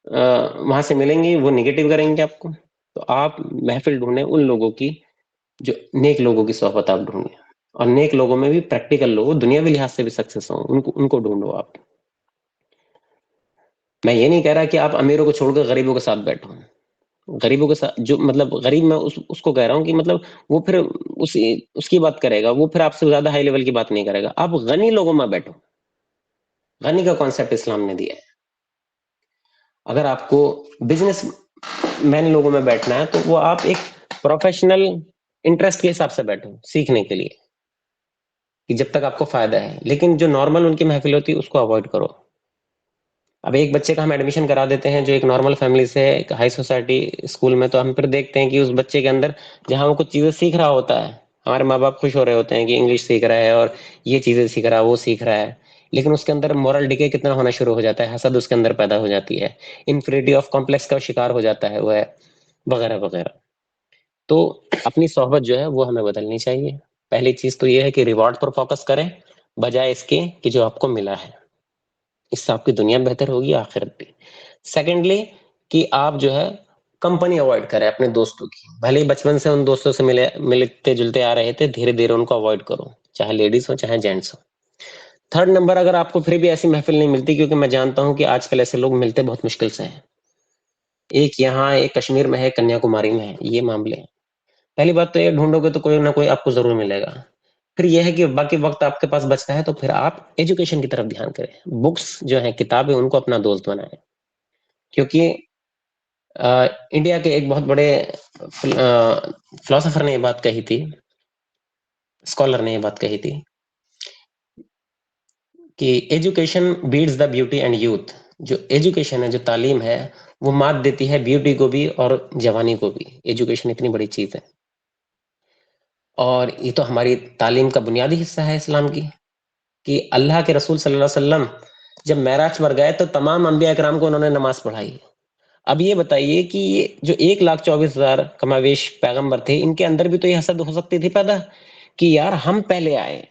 وہاں سے ملیں گی، وہ نگیٹو کریں گے آپ کو. تو آپ محفل ڈھونڈیں ان لوگوں کی جو نیک لوگوں کی صحبت آپ ڈھونڈیں، اور نیک لوگوں میں بھی پریکٹیکل لوگ دنیاوی لحاظ سے بھی سکسیس ہوں، ان کو ڈھونڈو آپ. میں یہ نہیں کہہ رہا کہ آپ امیروں کو چھوڑ کر غریبوں کے ساتھ بیٹھو، غریبوں کے ساتھ جو مطلب غریب، میں اس کو کہہ رہا ہوں کہ مطلب وہ پھر اس کی بات کرے گا، وہ پھر آپ سے زیادہ ہائی لیول کی بات نہیں کرے گا. آپ غنی لوگوں میں بیٹھو، غنی کا کانسیپٹ اسلام نے دیا ہے. اگر آپ کو بزنس مین لوگوں میں بیٹھنا ہے تو وہ آپ ایک پروفیشنل انٹرسٹ کے حساب سے بیٹھو سیکھنے کے لیے، کہ جب تک آپ کو فائدہ ہے. لیکن جو نارمل ان کی محفل ہوتی ہے اس کو اوائڈ کرو. اب ایک بچے کا ہم ایڈمیشن کرا دیتے ہیں جو ایک نارمل فیملی سے ہائی سوسائٹی اسکول میں، تو ہم پھر دیکھتے ہیں کہ اس بچے کے اندر جہاں وہ کچھ چیزیں سیکھ رہا ہوتا ہے، ہمارے ماں باپ خوش ہو رہے ہوتے ہیں کہ انگلش سیکھ رہا ہے اور یہ چیزیں سیکھ رہا ہے، وہ سیکھ رہا ہے، لیکن اس کے اندر مورل ڈکے کتنا ہونا شروع ہو جاتا ہے، حسد اس کے اندر پیدا ہو جاتی ہے، انفیریٹی آف کمپلیکس کا شکار ہو جاتا ہے وہ ہے، وغیرہ وغیرہ. تو اپنی صحبت جو ہے وہ ہمیں بدلنی چاہیے. پہلی چیز تو یہ ہے کہ ریوارڈ پر فوکس کریں بجائے اس کے کہ جو آپ کو ملا ہے، اس سے آپ کی دنیا بہتر ہوگی، آخرت بھی۔ سیکنڈلی کہ آپ جو ہے کمپنی اوائڈ کریں اپنے دوستوں کی، بھلے ہی بچپن سے ان دوستوں سے ملتے جلتے آ رہے تھے، دھیرے دھیرے ان کو اوائڈ کرو، چاہے لیڈیز ہو چاہے جینٹس ہو۔ تھرڈ نمبر، اگر آپ کو پھر بھی ایسی محفل نہیں ملتی، کیونکہ میں جانتا ہوں کہ آج کل ایسے لوگ ملتے بہت مشکل سے ہیں، ایک یہاں ایک کشمیر میں ہے، کنیا کماری میں ہے، یہ معاملے ہیں۔ پہلی بات تو یہ ڈھونڈو گے تو کوئی نہ کوئی آپ کو ضرور ملے گا۔ پھر یہ ہے کہ باقی وقت آپ کے پاس بچتا ہے تو پھر آپ ایجوکیشن کی طرف دھیان کریں، بکس جو ہیں کتابیں ان کو اپنا دوست بنائیں، کیونکہ انڈیا کے ایک بہت بڑے فلاسفر نے یہ بات کہی تھی، اسکالر نے یہ بات کہی تھی کہ education beats the beauty and youth. جو ایجوکیشن ہے، جو تعلیم ہے، وہ مات دیتی ہے بیوٹی کو بھی اور جوانی کو بھی۔ ایجوکیشن اتنی بڑی چیز ہے، اور یہ تو ہماری تعلیم کا بنیادی حصہ ہے اسلام کی، کہ اللہ کے رسول صلی اللہ علیہ وسلم جب معراج پر گئے تو تمام انبیاء اکرام کو انہوں نے نماز پڑھائی۔ اب یہ بتائیے کہ یہ جو 1,24,000 کماویش پیغمبر تھے، ان کے اندر بھی تو یہ حسد ہو سکتی تھی پیدا کہ یار ہم پہلے آئے،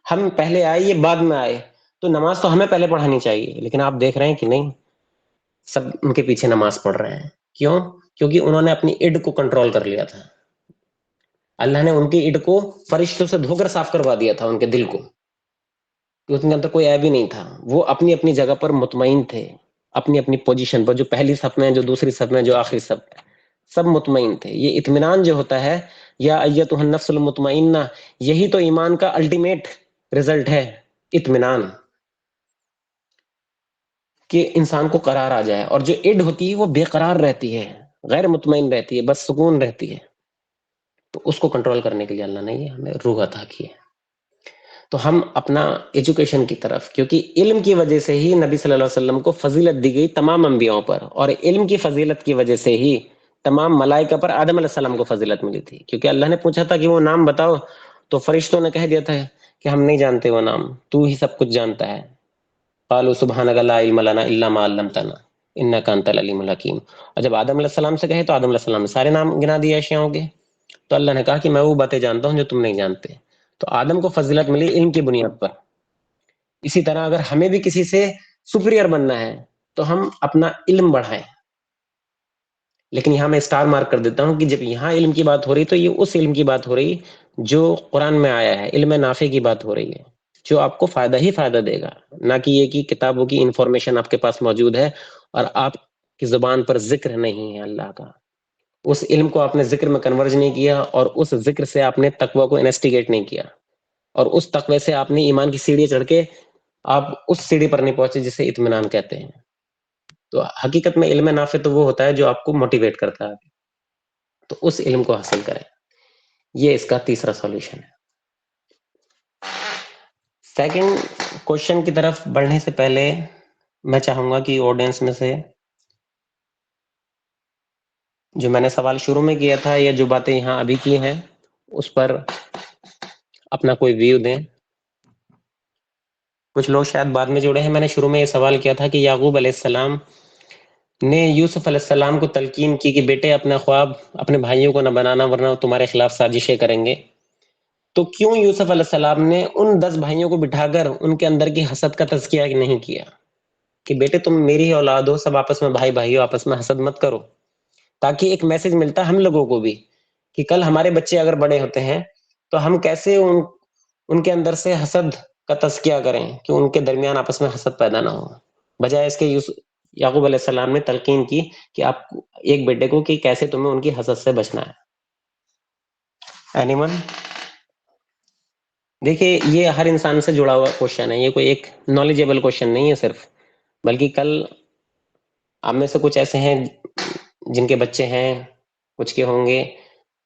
ہم پہلے آئے، یہ بعد میں آئے، تو نماز تو ہمیں پہلے پڑھانی چاہیے۔ لیکن آپ دیکھ رہے ہیں کہ نہیں، سب ان کے پیچھے نماز پڑھ رہے ہیں۔ کیوں؟ کیونکہ انہوں نے اپنی اڈ کو کنٹرول کر لیا تھا۔ اللہ نے ان کی اڈ کو فرشتوں سے دھو کر صاف کروا دیا تھا، ان کے دل کو، کہ اس کے اندر کوئی عیب ہی نہیں تھا۔ وہ اپنی اپنی جگہ پر مطمئن تھے، اپنی اپنی پوزیشن پر، جو پہلی صف میں، جو دوسری صف میں، جو آخری صف میں، سب مطمئن تھے۔ یہ اطمینان جو ہوتا ہے، یا ایتھا النفس المطمئنہ، یہی تو ایمان کا الٹیمیٹ رزلٹ ہے، اطمینان، کہ انسان کو قرار آ جائے۔ اور جو اڈ ہوتی ہے وہ بے قرار رہتی ہے، غیر مطمئن رہتی ہے، بس سکون رہتی ہے، تو اس کو کنٹرول کرنے کے لیے اللہ نے یہ ہمیں روح عطا کی ہے۔ تو ہم اپنا ایجوکیشن کی طرف، کیونکہ علم کی وجہ سے ہی نبی صلی اللہ علیہ وسلم کو فضیلت دی گئی تمام انبیاءوں پر، اور علم کی فضیلت کی وجہ سے ہی تمام ملائکہ پر آدم علیہ السلام کو فضیلت ملی تھی، کیونکہ اللہ نے پوچھا تھا کہ وہ نام بتاؤ، تو فرشتوں نے کہہ دیا تھا کہ ہم نہیں جانتے وہ نام، تو ہی سب کچھ جانتا ہے۔ قالوا سبحانک لا علم لنا الا ما علمتنا انک انت العلیم الحکیم۔ اور جب آدم علیہ السلام سے کہے تو آدم علیہ السلام نے سارے نام گنا دیے اشیاؤں کے، تو اللہ نے کہا کہ میں وہ باتیں جانتا ہوں جو تم نہیں جانتے۔ تو آدم کو فضیلت ملی علم کی بنیاد پر۔ اسی طرح اگر ہمیں بھی کسی سے سپیریئر بننا ہے تو ہم اپنا علم بڑھائیں۔ لیکن یہاں میں اسٹار مارک کر دیتا ہوں کہ جب یہاں علم کی بات ہو رہی تو یہ اس علم کی بات ہو رہی جو قرآن میں آیا ہے، علم نافع کی بات ہو رہی ہے، جو آپ کو فائدہ ہی فائدہ دے گا، نہ کہ یہ کہ کتابوں کی انفارمیشن آپ کے پاس موجود ہے اور آپ کی زبان پر ذکر نہیں ہے اللہ کا، اس علم کو آپ نے ذکر میں کنورج نہیں کیا، اور اس ذکر سے آپ نے تقوی کو انویسٹیگیٹ نہیں کیا، اور اس تقوی سے آپ نے ایمان کی سیڑھی چڑھ کے آپ اس سیڑھی پر نہیں پہنچے جسے اطمینان کہتے ہیں۔ تو حقیقت میں علم نافع تو وہ ہوتا ہے جو آپ کو موٹیویٹ کرتا ہے، تو اس علم کو حاصل کریں۔ یہ اس کا تیسرا سولوشن ہے۔ سیکنڈ کوشچن کی طرف بڑھنے سے پہلے میں چاہوں گا کہ آڈینس میں سے جو میں نے سوال شروع میں کیا تھا یا جو باتیں یہاں ابھی کی ہیں اس پر اپنا کوئی ویو دیں۔ کچھ لوگ شاید بعد میں جڑے ہیں۔ میں نے شروع میں یہ سوال کیا تھا کہ یعقوب علیہ السلام نے یوسف علیہ السلام کو تلقین کی کہ بیٹے اپنا خواب اپنے بھائیوں کو نہ بنانا ورنہ تمہارے خلاف سازشیں کریں گے، تو کیوں یوسف علیہ السلام نے ان 10 بھائیوں کو بٹھا کر ان کے اندر کی حسد کا تزکیہ نہیں کیا کہ بیٹے تم میری ہی اولاد ہو، سب آپس میں بھائی بھائی ہو، آپس میں حسد مت کرو، تاکہ ایک میسج ملتا ہم لوگوں کو بھی کہ کل ہمارے بچے اگر بڑے ہوتے ہیں تو ہم کیسے ان کے اندر سے حسد کا تزکیہ کریں کہ ان کے درمیان آپس میں حسد پیدا نہ ہو۔ بجائے اس کے یعقوب علیہ السلام نے تلقین کی کہ آپ ایک بیٹے کو کہ کیسے تمہیں ان کی حسد سے بچنا ہے۔ Any one? دیکھیے یہ ہر انسان سے جڑا ہوا کوشچن ہے، یہ کوئی ایک نالجیبل کوشچن نہیں ہے صرف، بلکہ کل آپ میں سے کچھ ایسے ہیں جن کے بچے ہیں، کچھ کے ہوں گے،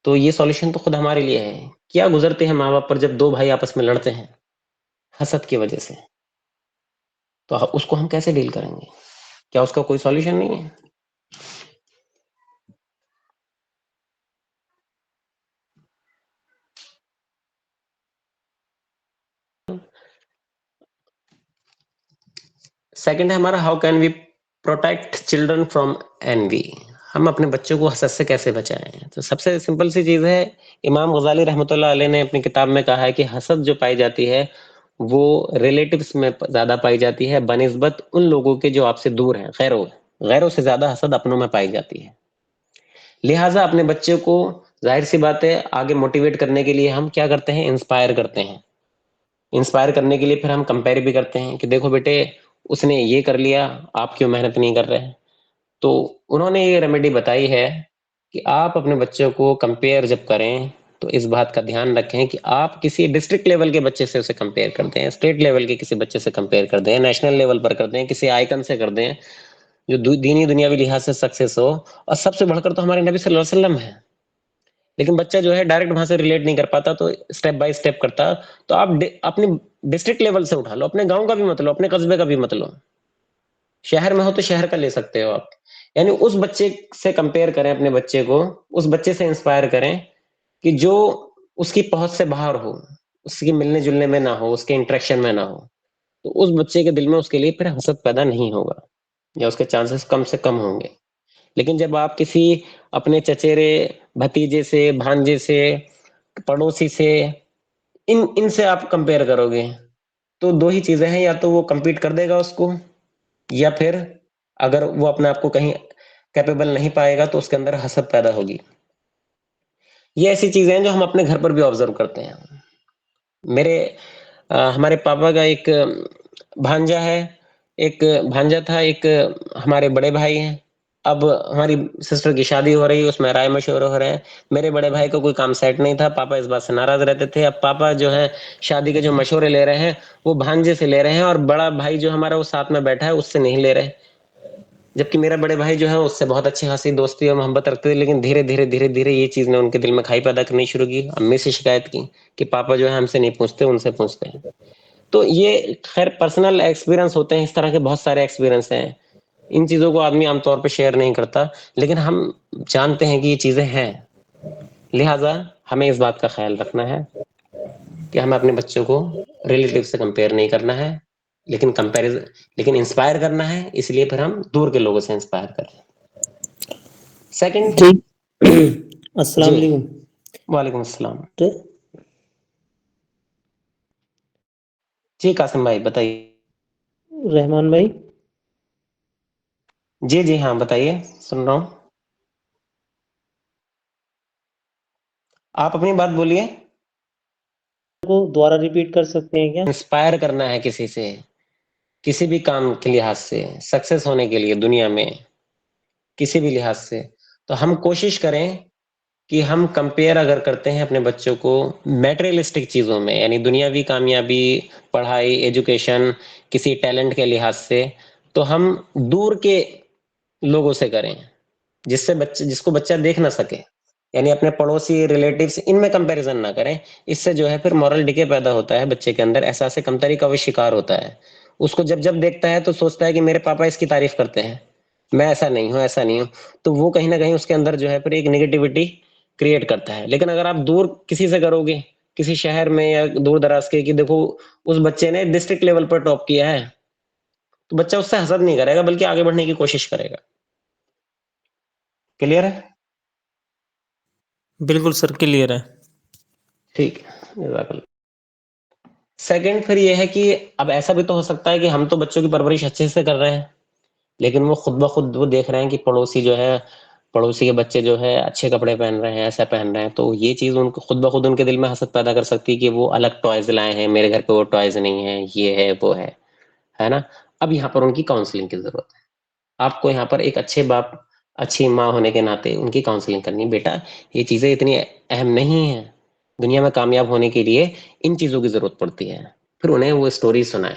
تو یہ سولوشن تو خود ہمارے لیے ہے۔ کیا گزرتے ہیں ماں باپ پر جب 2 بھائی آپس میں لڑتے ہیں حسد کی وجہ سے، تو اس کو ہم کیسے ڈیل کریں گے؟ کیا اس کا کوئی سولوشن نہیں ہے؟ سیکنڈ ہے ہمارا how can we protect children from envy۔ ہم اپنے بچوں کو حسد سے کیسے بچائیں؟ تو سب سے سمپل سی چیز ہے، امام غزالی رحمۃ اللہ علیہ نے اپنی کتاب میں کہا ہے کہ حسد جو پائی جاتی ہے وہ ریلیٹیوز میں زیادہ پائی جاتی ہے بنسبت ان لوگوں کے جو آپ سے دور ہیں، غیروں سے زیادہ حسد اپنوں میں پائی جاتی ہے۔ لہٰذا اپنے بچے کو ظاہر سی بات ہے آگے موٹیویٹ کرنے کے لیے ہم کیا کرتے ہیں؟ انسپائر کرتے ہیں۔ انسپائر کرنے کے لیے پھر ہم کمپیئر بھی کرتے ہیں کہ دیکھو بیٹے اس نے یہ کر لیا، آپ کیوں محنت نہیں کر رہے؟ تو انہوں نے یہ ریمیڈی بتائی ہے کہ آپ اپنے بچوں کو کمپیئر جب کریں تو اس بات کا دھیان رکھیں کہ آپ کسی ڈسٹرکٹ لیول کے بچے سے اسے کمپیئر کر دیں، اسٹیٹ لیول کے کسی بچے سے کمپیئر کر دیں، نیشنل لیول پر کر دیں، کسی آئیکن سے کر دیں جو دینی دنیاوی لحاظ سے سکسیس ہو، اور سب سے بڑھ کر تو ہمارے نبی صلی اللہ علیہ وسلم ہے۔ لیکن بچہ جو ہے ڈائریکٹ وہاں سے ریلیٹ نہیں کر پاتا، تو اسٹیپ بائی اسٹیپ کرتا۔ تو آپ اپنی ڈسٹرکٹ لیول سے اٹھا لو، اپنے گاؤں کا بھی مت لو، اپنے قصبے کا بھی مت لو، شہر میں ہو تو شہر کا لے سکتے ہو آپ، یعنی اس بچے سے کمپیئر کریں اپنے بچے کو، اس بچے سے انسپائر کریں کہ جو اس کی پہنچ سے باہر ہو، اس کی ملنے جلنے میں نہ ہو، اس کے انٹریکشن میں نہ ہو، تو اس بچے کے دل میں اس کے لیے پھر حسد پیدا نہیں ہوگا یا اس کے چانسز کم سے کم ہوں گے۔ لیکن جب آپ کسی اپنے چچیرے بھتیجے سے، بھانجے سے، پڑوسی سے، ان سے آپ کمپیئر کرو گے تو دو ہی چیزیں ہیں، یا تو وہ کمپیٹ کر دے گا اس کو، یا پھر اگر وہ اپنے آپ کو کہیں کیپیبل نہیں پائے گا تو اس کے اندر حسد پیدا ہوگی۔ یہ ایسی چیزیں ہیں جو ہم اپنے گھر پر بھی آبزرو کرتے ہیں۔ ہمارے پاپا کا ایک بھانجا ہے، ایک بھانجا تھا، ایک ہمارے بڑے بھائی ہیں۔ اب ہماری سسٹر کی شادی ہو رہی ہے، اس میں رائے مشورے ہو رہے ہیں۔ میرے بڑے بھائی کو کوئی کام سیٹ نہیں تھا، پاپا اس بات سے ناراض رہتے تھے۔ اب پاپا جو ہے شادی کے جو مشورے لے رہے ہیں وہ بھانجے سے لے رہے ہیں، اور بڑا بھائی جو ہمارا وہ ساتھ میں بیٹھا ہے اس سے نہیں لے رہے، جبکہ میرا بڑے بھائی جو ہے اس سے بہت اچھی خاصی دوستی اور محبت رکھتے تھے۔ لیکن دھیرے دھیرے یہ چیز نے ان کے دل میں کھائی پیدا کرنی شروع کی، امی سے شکایت کی کہ پاپا جو ہے ہم سے نہیں پوچھتے، ان سے پوچھتے ہیں۔ تو یہ خیر پرسنل ایکسپیرینس ہوتے ہیں، اس طرح کے بہت سارے ایکسپیرینس ہیں، ان چیزوں کو آدمی عام طور پہ شیئر نہیں کرتا، لیکن ہم جانتے ہیں کہ یہ چیزیں ہیں۔ لہٰذا ہمیں اس بات کا خیال رکھنا ہے کہ ہمیں اپنے بچوں کو ریلیٹیو سے کمپیئر نہیں کرنا ہے، لیکن انسپائر کرنا ہے، اس لیے پھر ہم دور کے لوگوں سے انسپائر کر رہے ہیں۔ سیکنڈ ٹھیک۔ السلام جی، علیکم۔ وعلیکم السلام۔ جی قاسم بھائی بتائیے۔ رحمان بھائی، جی ہاں بتائیے، سن رہا ہوں، آپ اپنی بات بولیے۔ کو دوبارہ ریپیٹ کر سکتے ہیں کیا؟ انسپائر کرنا ہے کسی سے، کسی بھی کام کے لحاظ سے، سکسیس ہونے کے لیے دنیا میں کسی بھی لحاظ سے، تو ہم کوشش کریں کہ ہم کمپیئر اگر کرتے ہیں اپنے بچوں کو میٹریلسٹک چیزوں میں، یعنی دنیاوی کامیابی، پڑھائی، ایجوکیشن، کسی ٹیلنٹ کے لحاظ سے، تو ہم دور کے لوگوں سے کریں جس کو بچہ دیکھ نہ سکے، یعنی اپنے پڑوسی، ریلیٹیوز، ان میں کمپیریزن نہ کریں۔ اس سے جو ہے پھر مورل ڈکے پیدا ہوتا ہے بچے کے اندر، احساس کمتری کا وہ شکار ہوتا ہے۔ اس کو جب دیکھتا ہے تو سوچتا ہے کہ میرے پاپا اس کی تعریف کرتے ہیں، میں ایسا نہیں ہوں، تو وہ کہیں نہ کہیں اس کے اندر جو ہے پھر ایک نیگیٹیوٹی کریٹ کرتا ہے۔ لیکن اگر آپ دور کسی سے کرو گے، کسی شہر میں یا دور دراز کے، کہ دیکھو اس بچے نے ڈسٹرکٹ لیول پر ٹاپ کیا ہے، تو بچہ اس سے حسد نہیں کرے گا بلکہ آگے بڑھنے کی کوشش کرے گا۔ کلیئر ہے؟ بالکل سر، کلیئر ہے۔ ٹھیک ہے، جزاک اللہ۔ سیکنڈ پھر یہ ہے کہ اب ایسا بھی تو ہو سکتا ہے کہ ہم تو بچوں کی پرورش اچھے سے کر رہے ہیں، لیکن وہ خود بخود وہ دیکھ رہے ہیں کہ پڑوسی کے بچے جو ہے اچھے کپڑے پہن رہے ہیں، ایسا پہن رہے ہیں، تو یہ چیز ان کو خود بخود ان کے دل میں حسد پیدا کر سکتی ہے کہ وہ الگ ٹوائز لائے ہیں، میرے گھر پہ وہ ٹوائز نہیں ہیں، یہ ہے وہ ہے نا۔ اب یہاں پر ان کی کاؤنسلنگ کی ضرورت ہے۔ آپ کو یہاں پر ایک اچھے باپ، اچھی ماں ہونے کے ناطے ان کی کاؤنسلنگ کرنی ہے، بیٹا یہ چیزیں اتنی اہم نہیں ہیں، دنیا میں کامیاب ہونے کے لیے ان چیزوں کی ضرورت پڑتی ہے۔ پھر انہیں وہ اسٹوری سنائے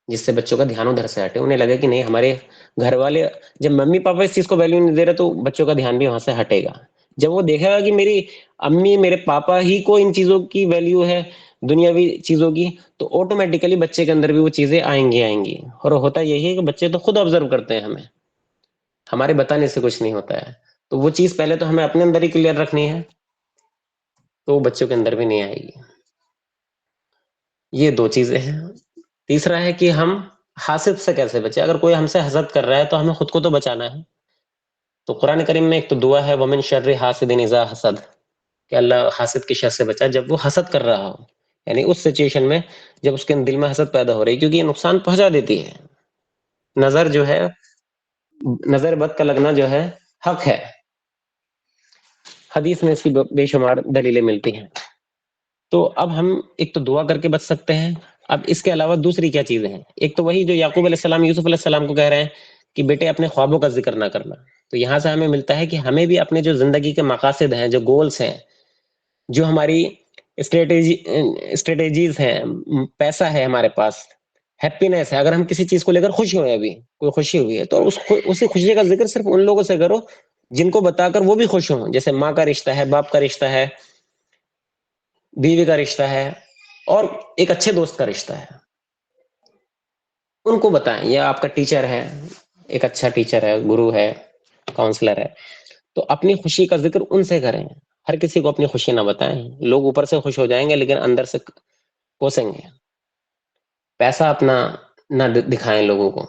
جس سے بچوں کا دھیان ادھر سے ہٹے، انہیں لگے کہ نہیں ہمارے گھر والے، جب ممی پاپا اس چیز کو ویلیو نہیں دے رہے تو بچوں کا دھیان بھی وہاں سے ہٹے گا۔ جب وہ دیکھے گا کہ میری امی، میرے پاپا ہی کو ان چیزوں کی ویلیو ہے، دنیاوی چیزوں کی، تو آٹومیٹیکلی بچے کے اندر بھی وہ چیزیں آئیں گی۔ اور ہوتا یہی ہے کہ بچے تو خود آبزرو کرتے ہیں ہمیں، ہمارے بتانے سے کچھ نہیں ہوتا ہے۔ تو وہ چیز پہلے تو ہمیں اپنے اندر ہی کلیئر رکھنی ہے، تو وہ بچوں کے اندر بھی نہیں آئے گی۔ یہ دو چیزیں ہیں۔ تیسرا ہے کہ ہم حاسد سے کیسے بچیں۔ اگر کوئی ہم سے حسد کر رہا ہے تو ہمیں خود کو تو بچانا ہے، تو قرآن کریم میں ایک تو دعا ہے ومن شر حاسد اذا حسد، کہ اللہ حاسد کی شر سے بچا جب وہ حسد کر رہا ہو، یعنی اس سچویشن میں جب اس کے دل میں حسد پیدا ہو رہی، کیونکہ یہ نقصان پہنچا دیتی ہے. نظر جو ہے، نظر بد کا لگنا جو ہے حق ہے، حدیث میں اس کی بے شمار دلیلیں ملتی ہیں. تو اب ہم ایک تو دعا کر کے بچ سکتے ہیں. اب اس کے علاوہ دوسری کیا چیزیں ہیں؟ ایک تو وہی جو یعقوب علیہ السلام یوسف علیہ السلام کو کہہ رہے ہیں کہ بیٹے اپنے خوابوں کا ذکر نہ کرنا. تو یہاں سے ہمیں ملتا ہے کہ ہمیں بھی اپنے جو زندگی کے مقاصد ہیں، جو گولز ہیں، جو ہماری اسٹریٹجیز ہیں، پیسہ ہے ہمارے پاس، ہیپینس ہے، اگر ہم کسی چیز کو لے کر خوش ہوئے، ابھی کوئی خوشی ہوئی ہے تو اسی خوشی کا ذکر صرف ان لوگوں سے کرو جن کو بتا کر وہ بھی خوش ہوں. جیسے ماں کا رشتہ ہے، باپ کا رشتہ ہے، بیوی کا رشتہ ہے، اور ایک اچھے دوست کا رشتہ ہے. ان کو بتائیں. یا آپ کا ٹیچر ہے، ایک اچھا ٹیچر ہے، گرو ہے، کاؤنسلر ہے، تو اپنی خوشی کا ذکر ان سے کریں. ہر کسی کو اپنی خوشی نہ بتائیں. لوگ اوپر سے خوش ہو جائیں گے لیکن اندر سے کوسیں گے. پیسہ اپنا نہ دکھائیں لوگوں کو.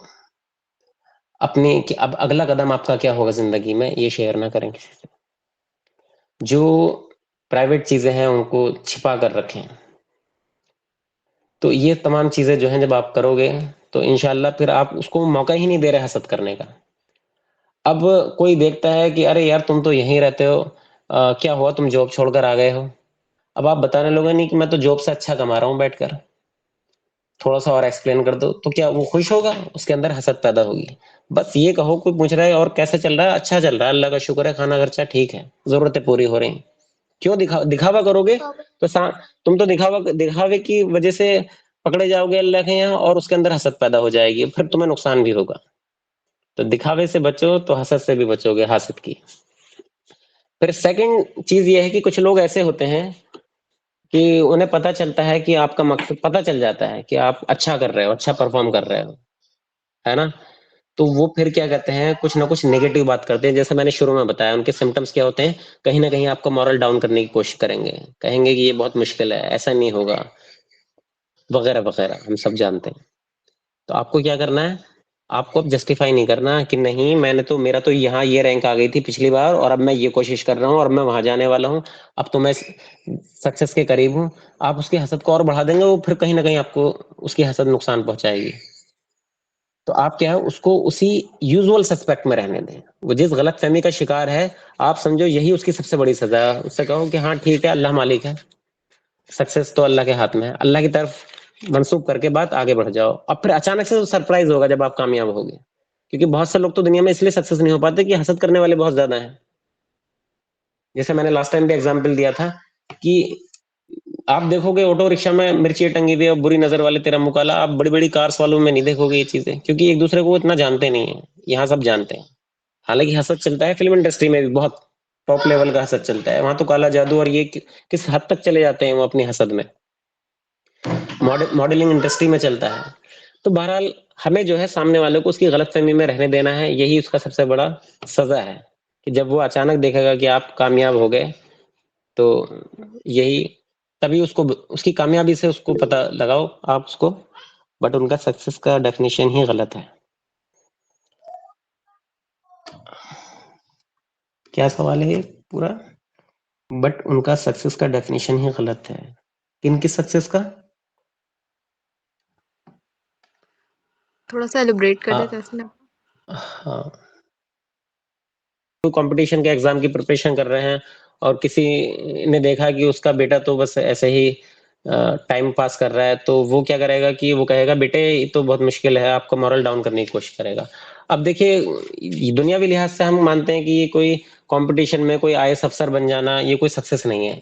اپنی کہ اب اگلا قدم آپ کا کیا ہوگا زندگی میں، یہ شیئر نہ کریں کسی سے. جو پرائیویٹ چیزیں ہیں ان کو چھپا کر رکھیں. تو یہ تمام چیزیں جو ہیں جب آپ کرو گے تو انشاءاللہ پھر آپ اس کو موقع ہی نہیں دے رہے حسد کرنے کا. اب کوئی دیکھتا ہے کہ ارے یار تم تو یہیں رہتے ہو، کیا ہوا تم جاب چھوڑ کر آ گئے ہو. اب آپ بتانے لوگے نہیں کہ میں تو جاب سے اچھا کما رہا ہوں بیٹھ کر، تھوڑا سا اور ایکسپلین کر دو، تو کیا وہ خوش ہوگا؟ اس کے اندر حسد پیدا ہوگی. بس یہ کہو، کوئی پوچھ رہا ہے اور کیسے چل رہا ہے، اچھا چل رہا ہے، اللہ کا شکر ہے، کھانا خرچہ ٹھیک ہے، ضرورتیں پوری ہو رہی ہیں. کیوں دکھاوا کرو گے تو تم تو دکھاوے کی وجہ سے پکڑے جاؤ گے اللہ کے یہاں، اور اس کے اندر حسد پیدا ہو جائے گی، پھر تمہیں نقصان بھی ہوگا. تو دکھاوے سے بچو تو حسد سے بھی بچو گے، حاسد کی. پھر سیکنڈ چیز یہ ہے کہ کچھ لوگ ایسے ہوتے ہیں کہ انہیں پتا چلتا ہے کہ آپ کا مقصد پتا چل جاتا ہے کہ آپ اچھا کر رہے ہو، اچھا پرفارم کر رہے ہو، ہے نا. تو وہ پھر کیا کہتے ہیں، کچھ نہ کچھ نیگیٹو بات کرتے ہیں. جیسے میں نے شروع میں بتایا ان کے سمٹمز کیا ہوتے ہیں، کہیں نہ کہیں آپ کو مورل ڈاؤن کرنے کی کوشش کریں گے، کہیں گے کہ یہ بہت مشکل ہے، ایسا نہیں ہوگا، وغیرہ وغیرہ، ہم سب جانتے ہیں. تو آپ کو کیا کرنا ہے، آپ کو اب جسٹیفائی نہیں کرنا کہ نہیں میں نے تو، میرا تو یہاں یہ رینک آ گئی تھی پچھلی بار اور اب میں یہ کوشش کر رہا ہوں اور میں وہاں جانے والا ہوں، اب تو میں سکسیس کے قریب ہوں. آپ اس کی حسد کو اور بڑھا دیں گے، وہ پھر کہیں نہ کہیں آپ کو اس کی حسد نقصان پہنچائے گی. تو آپ کیا ہے، اس کو اسی یوزول سسپیکٹ میں رہنے دیں. وہ جس غلط فہمی کا شکار ہے آپ سمجھو یہی اس کی سب سے بڑی سزا ہے. اس سے کہو کہ ہاں ٹھیک ہے، اللہ مالک ہے، سکسیس تو اللہ کے ہاتھ میں ہے، اللہ کی طرف منسوخ کر کے بات آگے بڑھ جاؤ. اب پھر اچانک سے سرپرائز ہوگا جب آپ کامیاب ہوگے، کیونکہ بہت سے لوگ تو دنیا میں اس لیے سکسیس نہیں ہو پاتے کہ حسد کرنے والے بہت زیادہ ہیں. جیسے میں نے لاسٹ ٹائم بھی ایگزامپل دیا تھا کہ آپ دیکھو گے آٹو رکشا میں مرچی ٹنگی ہوئی اور بری نظر والے تیرا مکالا، آپ بڑی بڑی کارس والوں میں نہیں دیکھو گے یہ چیزیں، کیونکہ ایک دوسرے کو اتنا جانتے نہیں ہیں. یہاں سب جانتے ہیں. حالانکہ حسد چلتا ہے فلم انڈسٹری میں بھی، بہت ٹاپ لیول کا حسد چلتا ہے وہاں. تو کالا جادو اور یہ کس حد تک چلے جاتے ہیں وہ اپنی حسد میں، ماڈلنگ انڈسٹری میں چلتا ہے. تو بہرحال ہمیں جو ہے سامنے والے کو اس کی غلط فہمی میں رہنے دینا ہے، یہی اس کا سب سے بڑا سزا ہے کہ جب وہ اچانک دیکھے گا کہ آپ کامیاب ہو گئے تو یہی، تبھی اس کو اس کی کامیابی سے اس کو پتہ لگاؤ آپ اس کو. بٹ ان کا سکسیس کا ڈیفینیشن ہی غلط ہے. کیا سوال ہے یہ پورا؟ بٹ ان کا سکسیس کا ڈیفینیشن ہی غلط ہے. کن کی سکسیس کا؟ تھوڑا سا ایلیبریٹ کر دیتے ہیں. ہاں، کوئی کمپٹیشن کے ایگزام کی پریپریشن کر رہے ہیں اور کسی نے دیکھا کہ اس کا بیٹا تو بس ایسے ہی ٹائم پاس کر رہا ہے، تو وہ کیا کرے گا کہ وہ کہے گا بیٹے یہ تو بہت مشکل ہے، آپ کو مورل ڈاؤن کرنے کی کوشش کرے گا. اب دیکھیے دنیاوی لحاظ سے ہم مانتے ہیں کہ یہ کوئی کمپٹیشن میں کوئی آئی ایس افسر بن جانا یہ کوئی سکسیس نہیں ہے،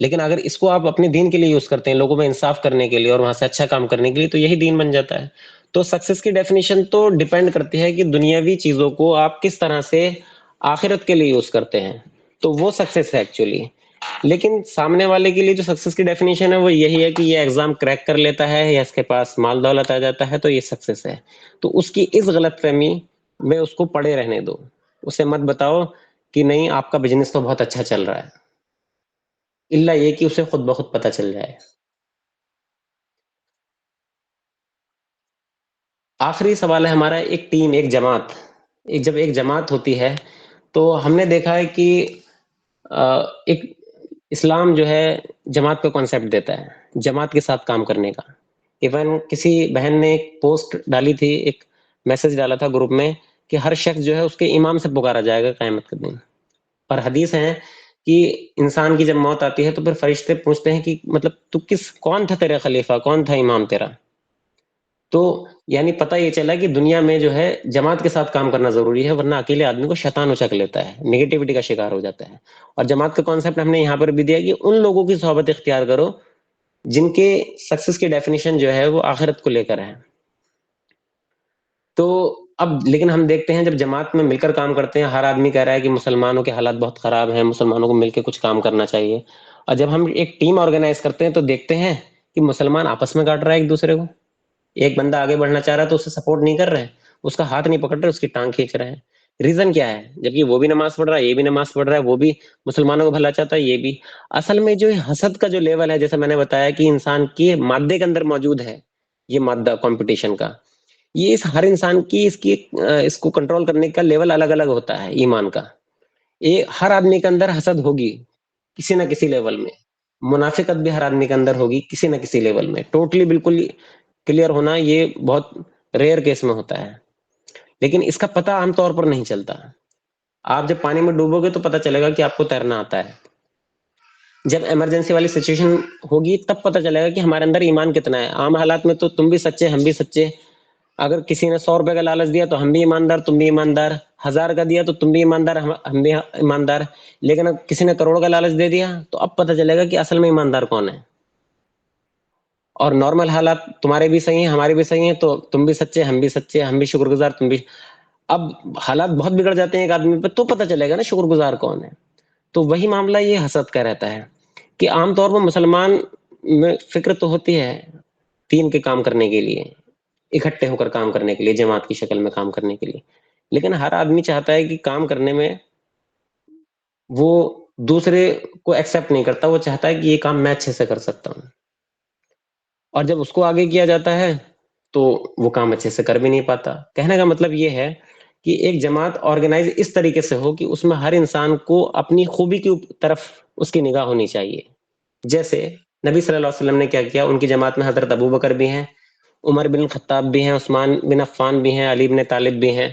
لیکن اگر اس کو آپ اپنے دین کے لیے یوز کرتے ہیں، لوگوں میں انصاف کرنے کے لیے اور وہاں سے اچھا کام کرنے کے لیے، تو یہی دین بن جاتا ہے. تو سکسیس کی ڈیفینیشن تو ڈیپینڈ کرتی ہے کہ دنیاوی چیزوں کو آپ کس طرح سے آخرت کے لیے یوز کرتے ہیں، تو وہ سکسیس ہے ایکچولی. لیکن سامنے والے کے لیے جو سکسیس کی ڈیفینیشن ہے وہ یہی ہے کہ یہ ایگزام کریک کر لیتا ہے یا اس کے پاس مال دولت آ جاتا ہے تو یہ سکسیس ہے. تو اس کی اس غلط فہمی میں اس کو پڑے رہنے دو. اسے مت بتاؤ کہ نہیں آپ کا بزنس تو بہت اچھا چل رہا ہے، الا یہ کہ اسے خود بخود پتہ چل جائے. آخری سوال ہے ہمارا، ایک ٹیم، ایک جماعت. جب ایک جماعت ہوتی ہے تو ہم نے دیکھا ہے کہ ایک اسلام جو ہے جماعت کا کانسیپٹ دیتا ہے، جماعت کے ساتھ کام کرنے کا. ایون کسی بہن نے ایک پوسٹ ڈالی تھی، ایک میسج ڈالا تھا گروپ میں کہ ہر شخص جو ہے اس کے امام سے پکارا جائے گا قیامت کے دن. پر حدیث ہے کہ انسان کی جب موت آتی ہے تو پھر فرشتے پوچھتے ہیں کہ مطلب تو کون تھا تیرا خلیفہ، کون تھا امام تیرا. تو یعنی پتہ یہ چلا کہ دنیا میں جو ہے جماعت کے ساتھ کام کرنا ضروری ہے، ورنہ اکیلے آدمی کو شیطان اچک لیتا ہے، نیگیٹیوٹی کا شکار ہو جاتا ہے. اور جماعت کا کانسیپٹ ہم نے یہاں پر بھی دیا کہ ان لوگوں کی صحبت اختیار کرو جن کے سکسس کی ڈیفینیشن جو ہے وہ آخرت کو لے کر ہے. تو اب لیکن ہم دیکھتے ہیں جب جماعت میں مل کر کام کرتے ہیں، ہر آدمی کہہ رہا ہے کہ مسلمانوں کے حالات بہت خراب ہیں، مسلمانوں کو مل کے کچھ کام کرنا چاہیے. اور جب ہم ایک ٹیم آرگنائز کرتے ہیں تو دیکھتے ہیں کہ مسلمان آپس میں کاٹ رہا ہے ایک دوسرے کو. ایک بندہ آگے بڑھنا چاہ رہا ہے تو اسے سپورٹ نہیں کر رہے ہیں، اس کا ہاتھ نہیں پکڑ رہے، اس کی ٹانگ کھینچ رہے ہیں. ریزن کیا ہے؟ جبکہ وہ بھی نماز پڑھ رہا ہے، یہ بھی نماز پڑھ رہا ہے، وہ بھی مسلمانوں کو بھلا چاہتا ہے، یہ بھی. اصل میں جو حسد کا جو لیول ہے، جیسے میں نے بتایا کہ انسان کی مادے کے اندر موجود ہے، یہ مادہ کمپٹیشن کا، یہ ہر انسان کی اس کو کنٹرول کرنے کا لیول الگ الگ ہوتا ہے. ایمان کا ہر آدمی کے اندر حسد ہوگی کسی نہ کسی لیول میں. منافقت بھی ہر آدمی کے اندر ہوگی کسی نہ کسی لیول میں. ٹوٹلی بالکل کلیئر ہونا یہ بہت ریئر کیس میں ہوتا ہے، لیکن اس کا پتہ عام طور پر نہیں چلتا. آپ جب پانی میں ڈوبو گے تو پتہ چلے گا کہ آپ کو تیرنا آتا ہے. جب ایمرجنسی والی سچویشن ہوگی تب پتہ چلے گا کہ ہمارے اندر ایمان کتنا ہے. عام حالات میں تو تم بھی سچے ہم بھی سچے. اگر کسی نے 100 روپے کا لالچ دیا تو ہم بھی ایماندار تم بھی ایماندار، 1000 کا دیا تو تم بھی ایماندار ہم بھی ایماندار. لیکن اب کسی نے کروڑ کا لالچ دے دیا تو اب پتہ چلے گا کہ اصل میں ایماندار کون ہے. اور نارمل حالات تمہارے بھی صحیح ہیں ہمارے بھی صحیح ہیں تو تم بھی سچے ہم بھی سچے، ہم بھی شکر گزار تم بھی. اب حالات بہت بگڑ جاتے ہیں ایک آدمی پہ تو پتہ چلے گا نا شکر گزار کون ہے. تو وہی معاملہ یہ حسد کا رہتا ہے کہ عام طور پر مسلمان میں فکر تو ہوتی ہے دین کے کام کرنے کے لیے، اکٹھے ہو کر کام کرنے کے لیے، جماعت کی شکل میں کام کرنے کے لیے. لیکن ہر آدمی چاہتا ہے کہ کام کرنے میں وہ دوسرے کو ایکسپٹ نہیں کرتا، وہ چاہتا ہے کہ یہ کام میں اچھے سے کر سکتا ہوں. اور جب اس کو آگے کیا جاتا ہے تو وہ کام اچھے سے کر بھی نہیں پاتا. کہنے کا مطلب یہ ہے کہ ایک جماعت آرگنائز اس طریقے سے ہو کہ اس میں ہر انسان کو اپنی خوبی کی طرف اس کی نگاہ ہونی چاہیے. جیسے نبی صلی اللہ علیہ وسلم نے کیا کیا، ان کی جماعت میں حضرت ابو بکر بھی ہیں، عمر بن خطاب بھی ہیں، عثمان بن عفان بھی ہیں، علی بن طالب بھی ہیں،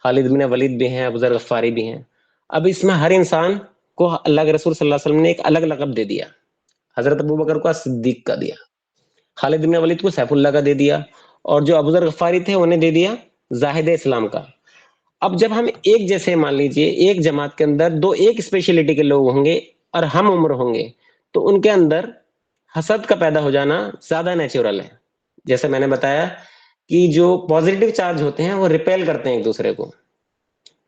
خالد بن ولید بھی ہیں، ابو ذر غفاری بھی ہیں. اب اس میں ہر انسان کو اللہ کے رسول صلی اللہ علیہ وسلم نے ایک الگ لقب دے دیا. حضرت ابو بکر کو صدیق کا دیا، خالد بن ولید کو سیف اللہ کا دے دیا، اور جو ابو ذر غفاری تھے انہیں دے دیا زاہد اسلام کا. اب جب ہم ایک جیسے مان لیجئے ایک جماعت کے اندر دو ایک اسپیشلٹی کے لوگ ہوں گے اور ہم عمر ہوں گے تو ان کے اندر حسد کا پیدا ہو جانا زیادہ نیچرل ہے. جیسے میں نے بتایا کہ جو پازیٹیو چارج ہوتے ہیں وہ ریپیل کرتے ہیں ایک دوسرے کو.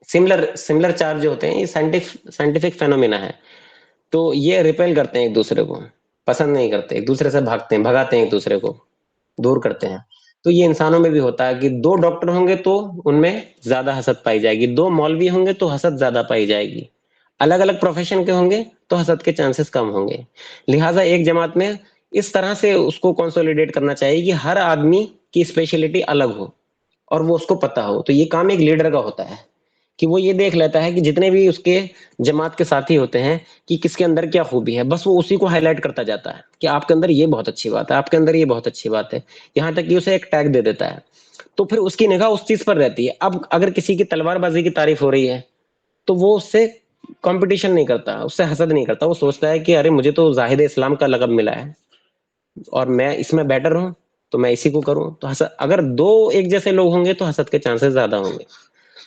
سملر چارج جو ہوتے ہیں یہ سائنٹیفک فینومینا ہے، تو یہ ریپیل کرتے ہیں ایک دوسرے کو، پسند نہیں کرتے، ایک دوسرے سے بھاگتے ہیں، بھگاتے ہیں ایک دوسرے کو، دور کرتے ہیں. تو یہ انسانوں میں بھی ہوتا ہے کہ دو ڈاکٹر ہوں گے تو ان میں زیادہ حسد پائی جائے گی، دو مولوی ہوں گے تو حسد زیادہ پائی جائے گی، الگ الگ پروفیشن کے ہوں گے تو حسد کے چانسز کم ہوں گے. لہٰذا ایک جماعت میں اس طرح سے اس کو کنسولیڈیٹ کرنا چاہیے کہ ہر آدمی کی اسپیشلٹی الگ ہو اور وہ اس کو پتا ہو. تو یہ کام ایک لیڈر کا ہوتا ہے کہ وہ یہ دیکھ لیتا ہے کہ جتنے بھی اس کے جماعت کے ساتھی ہوتے ہیں کہ کس کے اندر کیا خوبی ہے، بس وہ اسی کو ہائی لائٹ کرتا جاتا ہے کہ آپ کے اندر یہ بہت اچھی بات ہے، آپ کے اندر یہ بہت اچھی بات ہے، یہاں تک کہ اسے ایک ٹیگ دے دیتا ہے. تو پھر اس کی نگاہ اس چیز پر رہتی ہے. اب اگر کسی کی تلوار بازی کی تعریف ہو رہی ہے تو وہ اس سے کمپٹیشن نہیں کرتا، اس سے حسد نہیں کرتا، وہ سوچتا ہے کہ ارے مجھے تو زاہد اسلام کا لقب ملا ہے اور میں اس میں بیٹر ہوں تو میں اسی کو کروں. تو اگر دو ایک جیسے لوگ ہوں گے تو حسد کے چانسز زیادہ ہوں گے.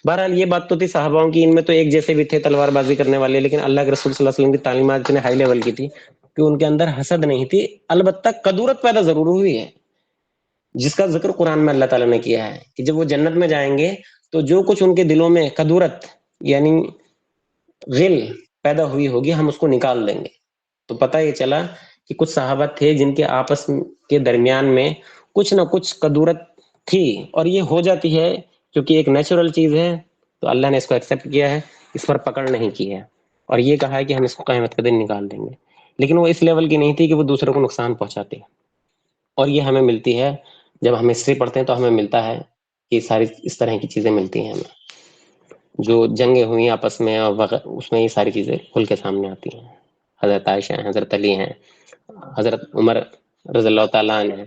بہرحال یہ بات تو تھی صحاباؤں کی، ان میں تو ایک جیسے بھی تھے تلوار بازی کرنے والے، لیکن اللہ کے رسول صلی اللہ علیہ وسلم کی تعلیمات اتنے ہائی لیول کی تھی کہ ان کے اندر حسد نہیں تھی. البتہ کدورت پیدا ضرور ہوئی ہے جس کا ذکر قرآن میں اللہ تعالیٰ نے کیا ہے کہ جب وہ جنت میں جائیں گے تو جو کچھ ان کے دلوں میں کدورت یعنی غل پیدا ہوئی ہوگی ہم اس کو نکال دیں گے. تو پتہ یہ چلا کہ کچھ صحابہ تھے جن کے آپس کے درمیان میں کچھ نہ کچھ کدورت تھی، اور یہ ہو جاتی ہے کیونکہ ایک نیچرل چیز ہے تو اللہ نے اس کو ایکسیپٹ کیا ہے، اس پر پکڑ نہیں کی ہے اور یہ کہا ہے کہ ہم اس کو قیامت کے دن نکال دیں گے. لیکن وہ اس لیول کی نہیں تھی کہ وہ دوسروں کو نقصان پہنچاتی. اور یہ ہمیں ملتی ہے جب ہم ہسٹری پڑھتے ہیں تو ہمیں ملتا ہے کہ ساری اس طرح کی چیزیں ملتی ہیں ہمیں. جو جنگیں ہوئی آپس میں اور اس میں یہ ساری چیزیں کھل کے سامنے آتی ہیں. حضرت عائشہ ہیں, حضرت علی ہیں, حضرت عمر رضی اللہ تعالیٰ عنہ ہیں.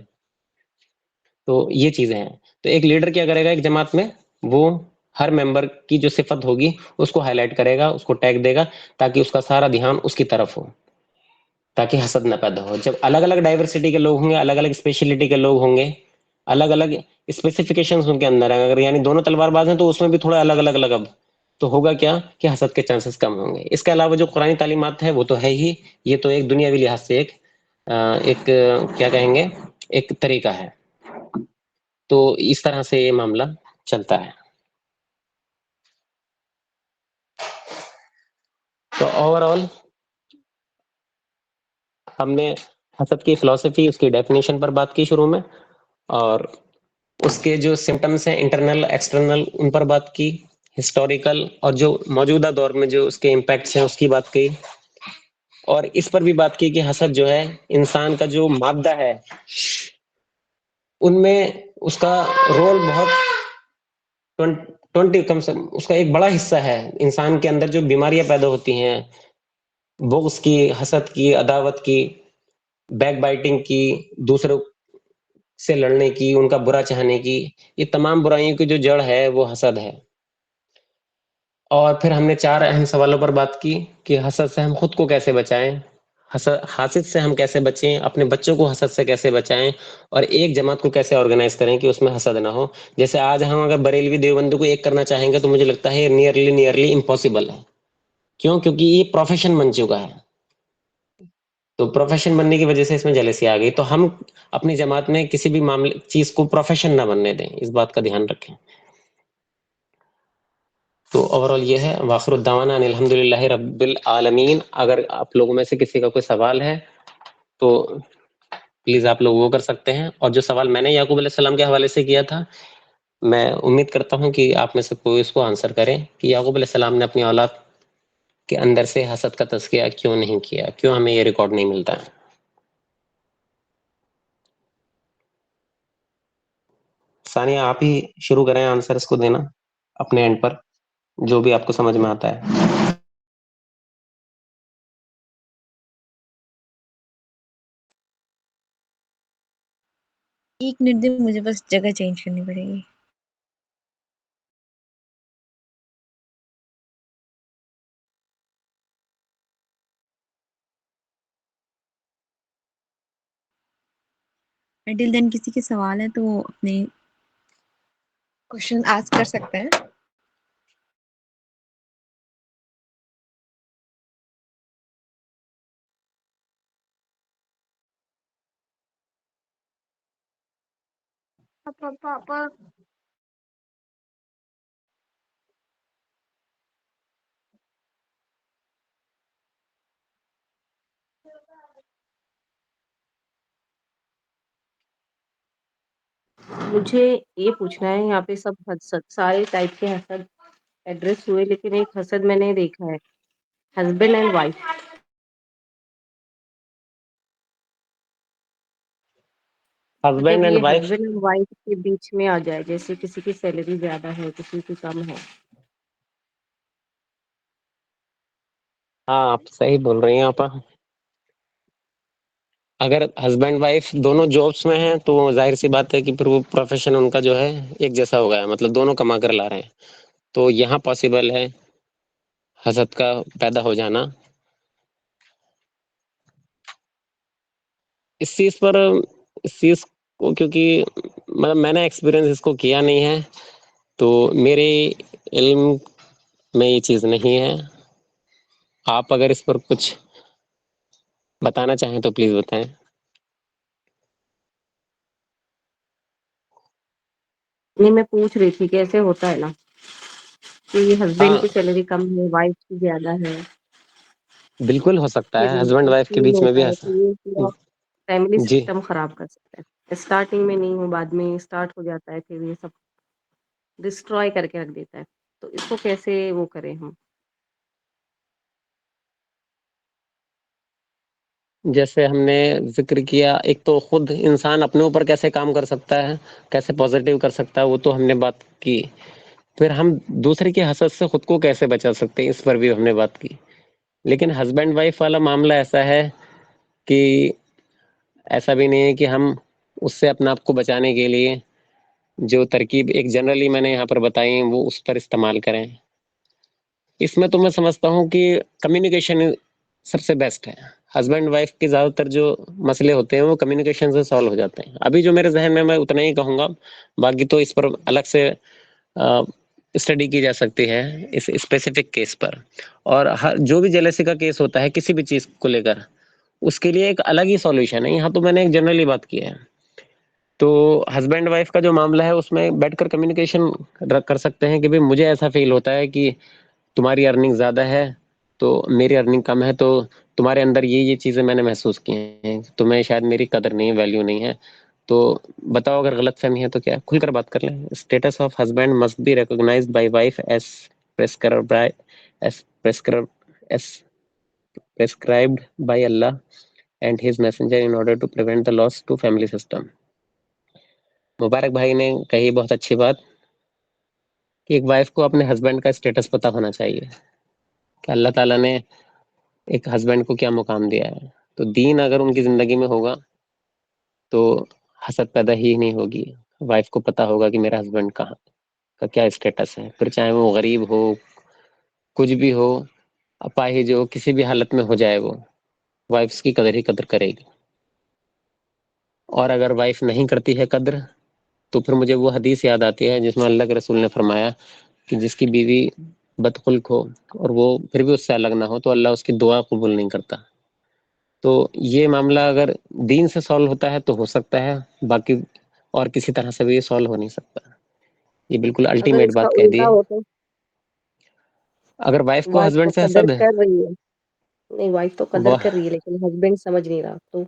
تو یہ چیزیں ہیں. تو ایک لیڈر کیا کرے گا ایک جماعت میں, وہ ہر ممبر کی جو صفت ہوگی اس کو ہائی لائٹ کرے گا, اس کو ٹیگ دے گا, تاکہ اس کا سارا دھیان اس کی طرف ہو, تاکہ حسد نہ پیدا ہو. جب الگ الگ ڈائیورسٹی کے لوگ ہوں گے, الگ الگ اسپیشلٹی کے لوگ ہوں گے, الگ الگ اسپیسیفکیشنز ان کے اندر ہیں, اگر یعنی دونوں تلوار باز ہیں تو اس میں بھی تھوڑا الگ الگ لگب, تو ہوگا کیا کہ حسد کے چانسز کم ہوں گے. اس کے علاوہ جو قرآنی تعلیمات ہے وہ تو ہے ہی, یہ تو ایک دنیاوی لحاظ سے ایک کیا کہیں گے, ایک طریقہ ہے. تو اس طرح سے یہ معاملہ چلتا ہے. تو اوور آل ہم نے حسد کی فلسفی, اس کی ڈیفینیشن پر بات کی شروع میں, اور اس کے جو سمٹمس ہیں انٹرنل ایکسٹرنل ان پر بات کی, ہسٹوریکل اور جو موجودہ دور میں جو اس کے امپیکٹس ہیں اس کی بات کی, اور اس پر بھی بات کی کہ حسد جو ہے انسان کا جو مادہ ہے ان میں اس کا رول بہت 20 کم سے اس کا ایک بڑا حصہ ہے. انسان کے اندر جو بیماریاں پیدا ہوتی ہیں, بغض کی, حسد کی, عداوت کی, بیک بائٹنگ کی, دوسروں سے لڑنے کی, ان کا برا چاہنے کی, یہ تمام برائیوں کی جو جڑ ہے وہ حسد ہے. اور پھر ہم نے 4 اہم سوالوں پر بات کی کہ حسد سے ہم خود کو کیسے بچائیں, حاسد سے ہم کیسے بچیں, اپنے بچوں کو حسد سے کیسے بچائیں, اور ایک جماعت کو کیسے آرگنائز کریں کہ اس میں حسد نہ ہو. جیسے آج ہم اگر بریلوی دیوبندی کو ایک کرنا چاہیں گے تو مجھے لگتا ہے نیئرلی امپاسبل ہے. کیوں؟ کیونکہ یہ پروفیشن بن چکا ہے. تو پروفیشن بننے کی وجہ سے اس میں جیلسی آ گئی. تو ہم اپنی جماعت میں کسی بھی معاملے چیز کو پروفیشن نہ بننے دیں, اس بات کا دھیان رکھیں. تو اوور آل یہ ہے. واخر الدعوانا ان الحمد للہ رب العالمین. اگر آپ لوگوں میں سے کسی کا کوئی سوال ہے تو پلیز آپ لوگ وہ کر سکتے ہیں. اور جو سوال میں نے یعقوب علیہ السلام کے حوالے سے کیا تھا, میں امید کرتا ہوں کہ آپ میں سے کوئی اس کو آنسر کریں کہ یعقوب علیہ السلام نے اپنی اولاد کے اندر سے حسد کا تذکیہ کیوں نہیں کیا, کیوں ہمیں یہ ریکارڈ نہیں ملتا ہے. ثانیہ آپ ہی شروع کریں آنسر اس کو دینا اپنے اینڈ پر, جو بھی آپ کو سمجھ میں آتا ہے. ایک منٹ دے, مجھے بس جگہ چینج کرنی پڑے گی. انٹل دین کسی کے سوال ہے تو وہ اپنے کوشچن آسک کر سکتے ہیں. مجھے یہ پوچھنا ہے, یہاں پہ سب حسد سارے ٹائپ کے حسد ایڈریس ہوئے, لیکن ایک حسد میں نے دیکھا ہے, ہسبینڈ اینڈ وائف. ہسبینڈ جب اینڈ یہ وائف, ہسبینڈ اینڈ وائف کے بیچ میں آ جائے, جیسے کسی کی سیلری زیادہ ہے, کسی کی کم ہے. ہاں آپ صحیح بول رہی ہیں. آپ اگر ہسبینڈ وائف دونوں جابس میں ہیں تو ظاہر سی بات ہے کہ پھر وہ پروفیشن ان کا جو ہے ایک جیسا ہو گیا, مطلب دونوں کما کر لا رہے ہیں, تو یہاں پاسبل ہے حسد کا پیدا ہو جانا. اس چیز کو کیونکہ مطلب میں نے ایکسپیرینس اس کو کیا نہیں ہے, تو میرے علم میں یہ چیز نہیں ہے. آپ اگر اس پر کچھ بتانا چاہیں تو پلیز بتائیں. نہیں, میں پوچھ رہی تھی کیسے ہوتا ہے نا, کہ یہ ہاں ہسبینڈ کی سیلری کم ہے, وائف کی زیادہ ہے, بالکل ہو سکتا پھر ہے ہسبینڈ وائف کے تقسیم بیچ میں بھی ہوتا ہے, تو یہ پورا فیملی جی سسٹم خراب کر سکتا ہے. اسٹارٹنگ میں نہیں ہو, بعد میں اسٹارٹ ہو جاتا ہے, پھر یہ سب ڈسٹروائے کر کے رکھ دیتا ہے. تو اس کو کیسے وہ کریں ہم؟ جیسے ہم نے ذکر کیا, ایک تو خود انسان اپنے اوپر کیسے کام کر سکتا ہے, کیسے پازیٹیو کر سکتا ہے, وہ تو ہم نے بات کی. پھر ہم دوسرے کی حسد سے خود کو کیسے بچا سکتے ہیں، اس پر بھی ہم نے بات کی. لیکن ہسبینڈ وائف والا معاملہ ایسا ہے کہ ایسا بھی نہیں ہے کہ ہم اس سے اپنے آپ کو بچانے کے لیے جو ترکیب ایک جنرلی میں نے یہاں پر بتائی ہیں وہ اس پر استعمال کریں. اس میں تو میں سمجھتا ہوں کہ کمیونیکیشن سب سے بیسٹ ہے. ہسبینڈ وائف کے زیادہ تر جو مسئلے ہوتے ہیں وہ کمیونیکیشن سے سالو ہو جاتے ہیں. ابھی جو میرے ذہن میں اتنا ہی کہوں گا، باقی تو اس پر الگ سے اسٹڈی کی جا سکتی ہے اس اسپیسیفک کیس پر. اور جو بھی جیلسی کا کیس ہوتا ہے کسی بھی چیز کو لے کر، اس کے لیے ایک الگ ہی سولوشن ہے. یہاں تو میں نے ایک جنرلی بات کی ہے. تو ہسبینڈ وائف کا جو معاملہ ہے اس میں بیٹھ کر کمیونیکیشن کر سکتے ہیں کہ بھئی مجھے ایسا فیل ہوتا ہے کہ تمہاری ارننگ زیادہ ہے تو میری ارننگ کم ہے، تو تمہارے اندر یہ چیزیں میں نے محسوس کی ہیں، تمہیں شاید میری قدر نہیں ہے، ویلیو نہیں ہے. تو بتاؤ اگر غلط فہمی ہے تو کیا، کھل کر بات کر لیں. Status of husband must be recognized by wife as prescribed by Allah and his messenger in order to prevent the loss to family system. مبارک بھائی نے کہی بہت اچھی بات کہ ایک وائف کو اپنے ہسبینڈ کا اسٹیٹس پتہ ہونا چاہیے کہ اللہ تعالیٰ نے ایک ہسبینڈ کو کیا مقام دیا ہے. تو دین اگر ان کی زندگی میں ہوگا تو حسد پیدا ہی نہیں ہوگی. وائف کو پتہ ہوگا کہ میرا ہسبینڈ کہاں کا کیا اسٹیٹس ہے، پھر چاہے وہ غریب ہو، کچھ بھی ہو، اپاہج جو کسی بھی حالت میں ہو جائے، وہ وائفس کی قدر ہی قدر کرے گی. اور اگر وائف نہیں کرتی ہے قدر تو پھر مجھے وہ حدیث یاد آتی ہے جس میں اللہ کے رسول نے فرمایا کہ جس کی بیوی بدخلق ہو اور وہ پھر بھی اس سے الگ نہ ہو تو اللہ اس کی دعا قبول نہیں کرتا. تو یہ معاملہ اگر دین سے سالو ہوتا ہے تو ہو سکتا ہے، باقی اور کسی طرح سے بھی یہ سالو ہو نہیں سکتا. یہ بالکل اگر الٹیمیٹ اس کا بات کہہ دی الٹا ہے. ہو تو اگر وائف کو وائف تو ہسبینڈ سے قدر حسد ہے، کر رہی ہے، نہیں وائف تو قدر وہ کر رہی ہے لیکن ہسبینڈ سمجھ نہیں رہا تو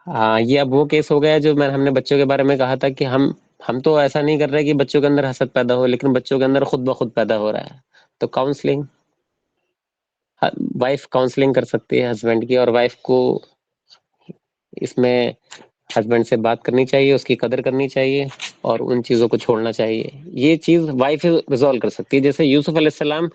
ہاں یہ اب وہ کیس ہو گیا جو ہم نے بچوں کے بارے میں کہا تھا کہ ہم تو ایسا نہیں کر رہے کہ بچوں کے اندر حسد پیدا ہو، لیکن بچوں کے اندر خود بخود پیدا ہو رہا ہے. تو کاؤنسلنگ، وائف کاؤنسلنگ کر سکتی ہے ہسبینڈ کی، اور وائف کو اس میں ہسبینڈ سے بات کرنی چاہیے، اس کی قدر کرنی چاہیے اور ان چیزوں کو چھوڑنا چاہیے. یہ چیز وائف ریزالو کر سکتی ہے. جیسے یوسف علیہ السلام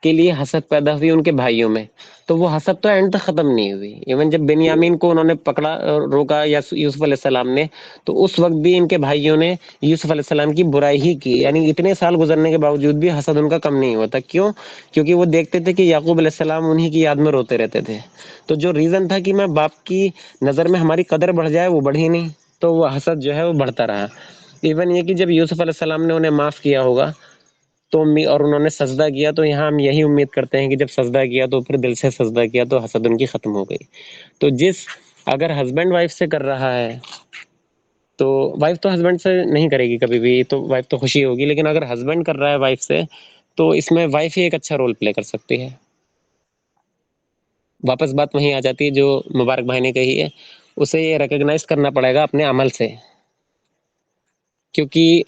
کے لیے حسد پیدا ہوئی ان کے بھائیوں میں، تو وہ حسد تو اینڈ تک ختم نہیں ہوئی. ایون جب بنیامین کو انہوں نے پکڑا، روکا یا یوسف علیہ السلام نے، تو اس وقت بھی ان کے بھائیوں نے یوسف علیہ السلام کی برائی ہی کی. یعنی اتنے سال گزرنے کے باوجود بھی حسد ان کا کم نہیں ہوا تھا. کیوں؟ کیونکہ وہ دیکھتے تھے کہ یعقوب علیہ السلام انہی کی یاد میں روتے رہتے تھے. تو جو ریزن تھا کہ میں باپ کی نظر میں ہماری قدر بڑھ جائے، وہ بڑھی نہیں، تو وہ حسد جو ہے وہ بڑھتا رہا. ایون یہ کہ جب یوسف علیہ السلام نے انہیں معاف کیا ہوگا تو اور انہوں نے سجدہ کیا، تو یہاں ہم یہی امید کرتے ہیں کہ جب سجدہ کیا تو پھر دل سے سجدہ کیا تو حسد ان کی ختم ہو گئی. تو اگر ہسبینڈ وائف سے کر رہا ہے تو وائف تو ہسبینڈ سے نہیں کرے گی کبھی بھی، تو وائف تو خوشی ہوگی. لیکن اگر ہسبینڈ کر رہا ہے وائف سے تو اس میں وائف ہی ایک اچھا رول پلے کر سکتی ہے. واپس بات وہیں آ جاتی ہے جو مبارک بھائی نے کہی ہے، اسے یہ ریکگنائز کرنا پڑے گا اپنے عمل سے. کیونکہ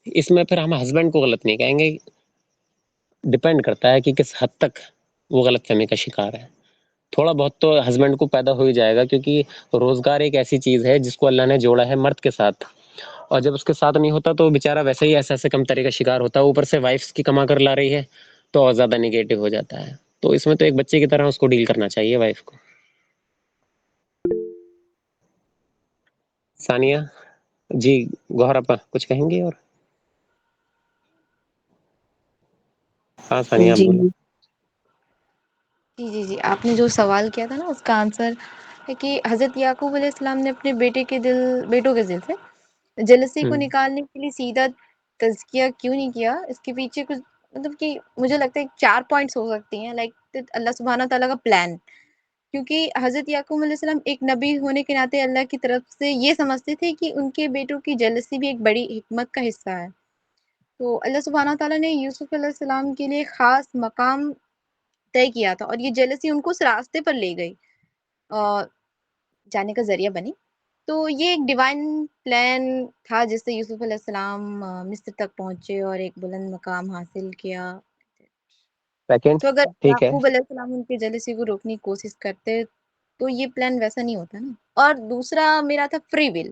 اس میں پھر ہم ہسبینڈ کو غلط نہیں کہیں گے، ڈپینڈ کرتا ہے کہ کس حد تک وہ غلط فہمی کا شکار ہے. تھوڑا بہت تو ہسبینڈ کو پیدا ہو ہی جائے گا، کیونکہ روزگار ایک ایسی چیز ہے جس کو اللہ نے جوڑا ہے مرد کے ساتھ، اور جب اس کے ساتھ نہیں ہوتا تو بیچارہ ویسے ہی ایسے کم طرح کا شکار ہوتا ہے. اوپر سے وائفس کی کما کر لا رہی ہے تو اور زیادہ نگیٹو ہو جاتا ہے. تو اس میں تو ایک بچے کی طرح اس کو ڈیل کرنا چاہیے وائف کو. ثانیہ جی، گوہر اپا کچھ کہیں گے؟ اور ہاں ثانیہ آپ جی بولو. جی آپ نے جو سوال کیا تھا نا اس کا آنسر ہے کہ حضرت یعقوب علیہ السلام نے اپنے بیٹوں کے دل سے جلسی کو نکالنے کے لیے سیدھا تزکیہ کیوں نہیں کیا. اس کے پیچھے کچھ مطلب کہ مجھے لگتا ہے 4 پوائنٹس ہو سکتی ہیں، لائک اللہ سبحانہ تعالیٰ کا پلان. کیونکہ حضرت یعقوب علیہ السلام ایک نبی ہونے کے ناطے اللہ کی طرف سے یہ سمجھتے تھے کہ ان کے بیٹوں کی جلسی بھی ایک بڑی حکمت کا حصہ ہے. تو اللہ سبحانہ تعالیٰ نے یوسف علیہ السلام کے لیے خاص مقام طے کیا تھا، اور یہ جیلسی ان کو اس راستے پر لے گئی اور جانے کا ذریعہ بنی. تو یہ ایک ڈیوائن پلان تھا جس سے یوسف علیہ السلام مصر تک پہنچے اور ایک بلند مقام حاصل کیا. سیکنڈ تو اگر ٹھیک ہے. یعقوب علیہ السلام ان کی جیلسی کو روکنے کی کوشش کرتے تو یہ پلان ویسا نہیں ہوتا نا. اور دوسرا میرا تھا فری ول.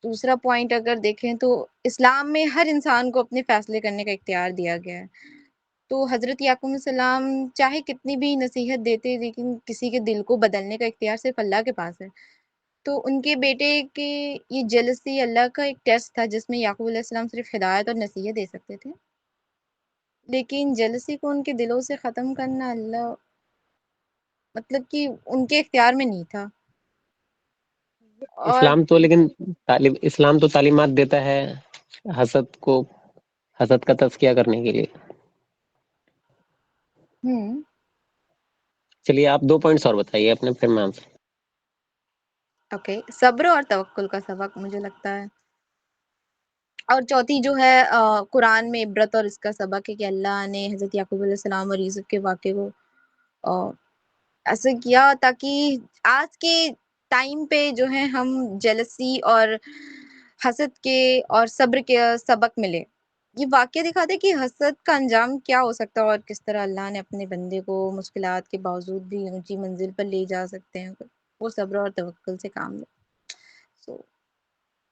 دوسرا پوائنٹ اگر دیکھیں تو اسلام میں ہر انسان کو اپنے فیصلے کرنے کا اختیار دیا گیا ہے. تو حضرت یعقوب علیہ السلام چاہے کتنی بھی نصیحت دیتے لیکن کسی کے دل کو بدلنے کا اختیار صرف اللہ کے پاس ہے. تو ان کے بیٹے کے یہ جلسی اللہ کا ایک ٹیسٹ تھا جس میں یعقوب علیہ السلام صرف ہدایت اور نصیحت دے سکتے تھے، لیکن جلسی کو ان کے دلوں سے ختم کرنا اللہ مطلب کہ ان کے اختیار میں نہیں تھا. اور اسلام تو تعلیمات دیتا ہے حسد کا تزکیہ کرنے کے لیے. چلیے آپ 2 پوائنٹس اور بتائیے اپنے، پھر میں آنسر. اوکے، صبر اور توکل کا سبق مجھے لگتا ہے. اور چوتھی جو ہے قرآن میں عبرت اور اس کا سبق ہے کہ اللہ نے حضرت یعقوب علیہ السلام اور یوسف کے واقعے کو ایسے کیا تاکہ آج کے ٹائم پہ جو ہے ہم جیلسی اور حسد کے اور صبر کے سبق ملے. یہ واقعہ دکھاتے ہیں کہ حسد کا انجام کیا ہو سکتا ہے اور کس طرح اللہ نے اپنے بندے کو مشکلات کے باوجود بھی اونچی منزل پر لے جا سکتے ہیں وہ صبر اور توکل سے کام لے. سو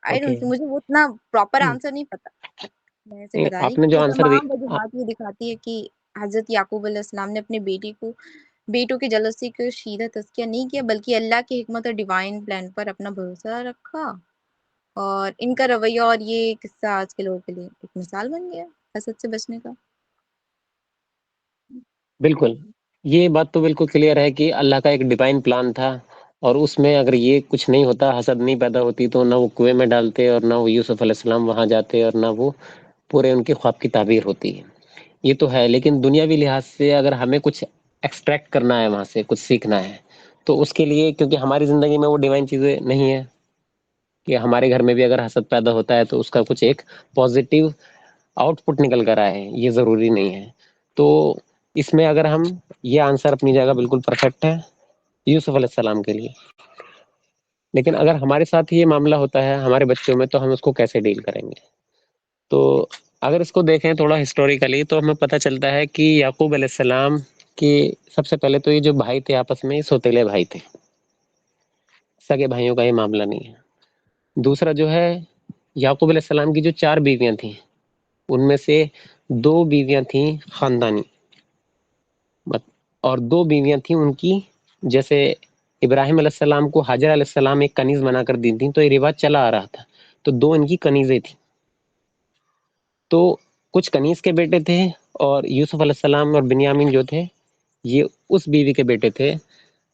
آئی ڈونٹ نو، مجھے وہ اتنا پراپر آنسر نہیں پتا، میں ایسے بتا رہی آپ نے ہوں جو کہ آنسر دی، تمام وجوہات یہ دکھاتی ہے کہ حضرت یعقوب علیہ السلام نے اپنے بیٹوں کی جلسی کو سیدھا تزکیہ نہیں کیا بلکہ اللہ کی حکمت اور ڈیوائن پلان پر اپنا بھروسہ رکھا. اور ان کا رویہ اور یہ قصہ آج کے لوگوں کے لیے ایک مثال بن گیا حسد سے بچنے کا. بالکل یہ بات تو بالکل کلیئر ہے کہ اللہ کا ایک ڈیوائن پلان تھا، اور اس میں اگر یہ کچھ نہیں ہوتا، حسد نہیں پیدا ہوتی، تو نہ وہ کنویں میں ڈالتے اور نہ وہ یوسف علیہ السلام وہاں جاتے اور نہ وہ پورے ان کے خواب کی تعبیر ہوتی. یہ تو ہے، لیکن دنیاوی لحاظ سے اگر ہمیں کچھ ایکسٹریکٹ کرنا ہے، وہاں سے کچھ سیکھنا ہے، تو اس کے لیے کیونکہ ہماری زندگی میں وہ ڈیوائن چیزیں نہیں ہیں کہ ہمارے گھر میں بھی اگر حسد پیدا ہوتا ہے تو اس کا کچھ ایک پازیٹیو آؤٹ پٹ نکل کر آئے، یہ ضروری نہیں ہے. تو اس میں اگر ہم یہ آنسر اپنی جگہ بالکل پرفیکٹ ہے یوسف علیہ السلام کے لیے، لیکن اگر ہمارے ساتھ یہ معاملہ ہوتا ہے ہمارے بچوں میں، تو ہم اس کو کیسے ڈیل کریں گے؟ تو اگر اس کو دیکھیں تھوڑا ہسٹوریکلی تو ہمیں پتہ چلتا ہے کہ یعقوب علیہ السلام کی سب سے پہلے تو یہ جو بھائی تھے آپس میں سوتیلے بھائی تھے، سگے بھائیوں کا یہ معاملہ نہیں ہے. دوسرا جو ہے یعقوب علیہ السلام کی جو 4 بیویاں تھیں، ان میں سے 2 بیویاں تھیں خاندانی، اور 2 بیویاں تھیں ان کی، جیسے ابراہیم علیہ السلام کو حاجر علیہ السلام ایک کنیز بنا کر دی تھی، تو یہ رواج چلا آ رہا تھا، تو 2 ان کی کنیزیں تھیں. تو کچھ کنیز کے بیٹے تھے، اور یوسف علیہ السلام اور بنیامین جو تھے یہ اس بیوی کے بیٹے تھے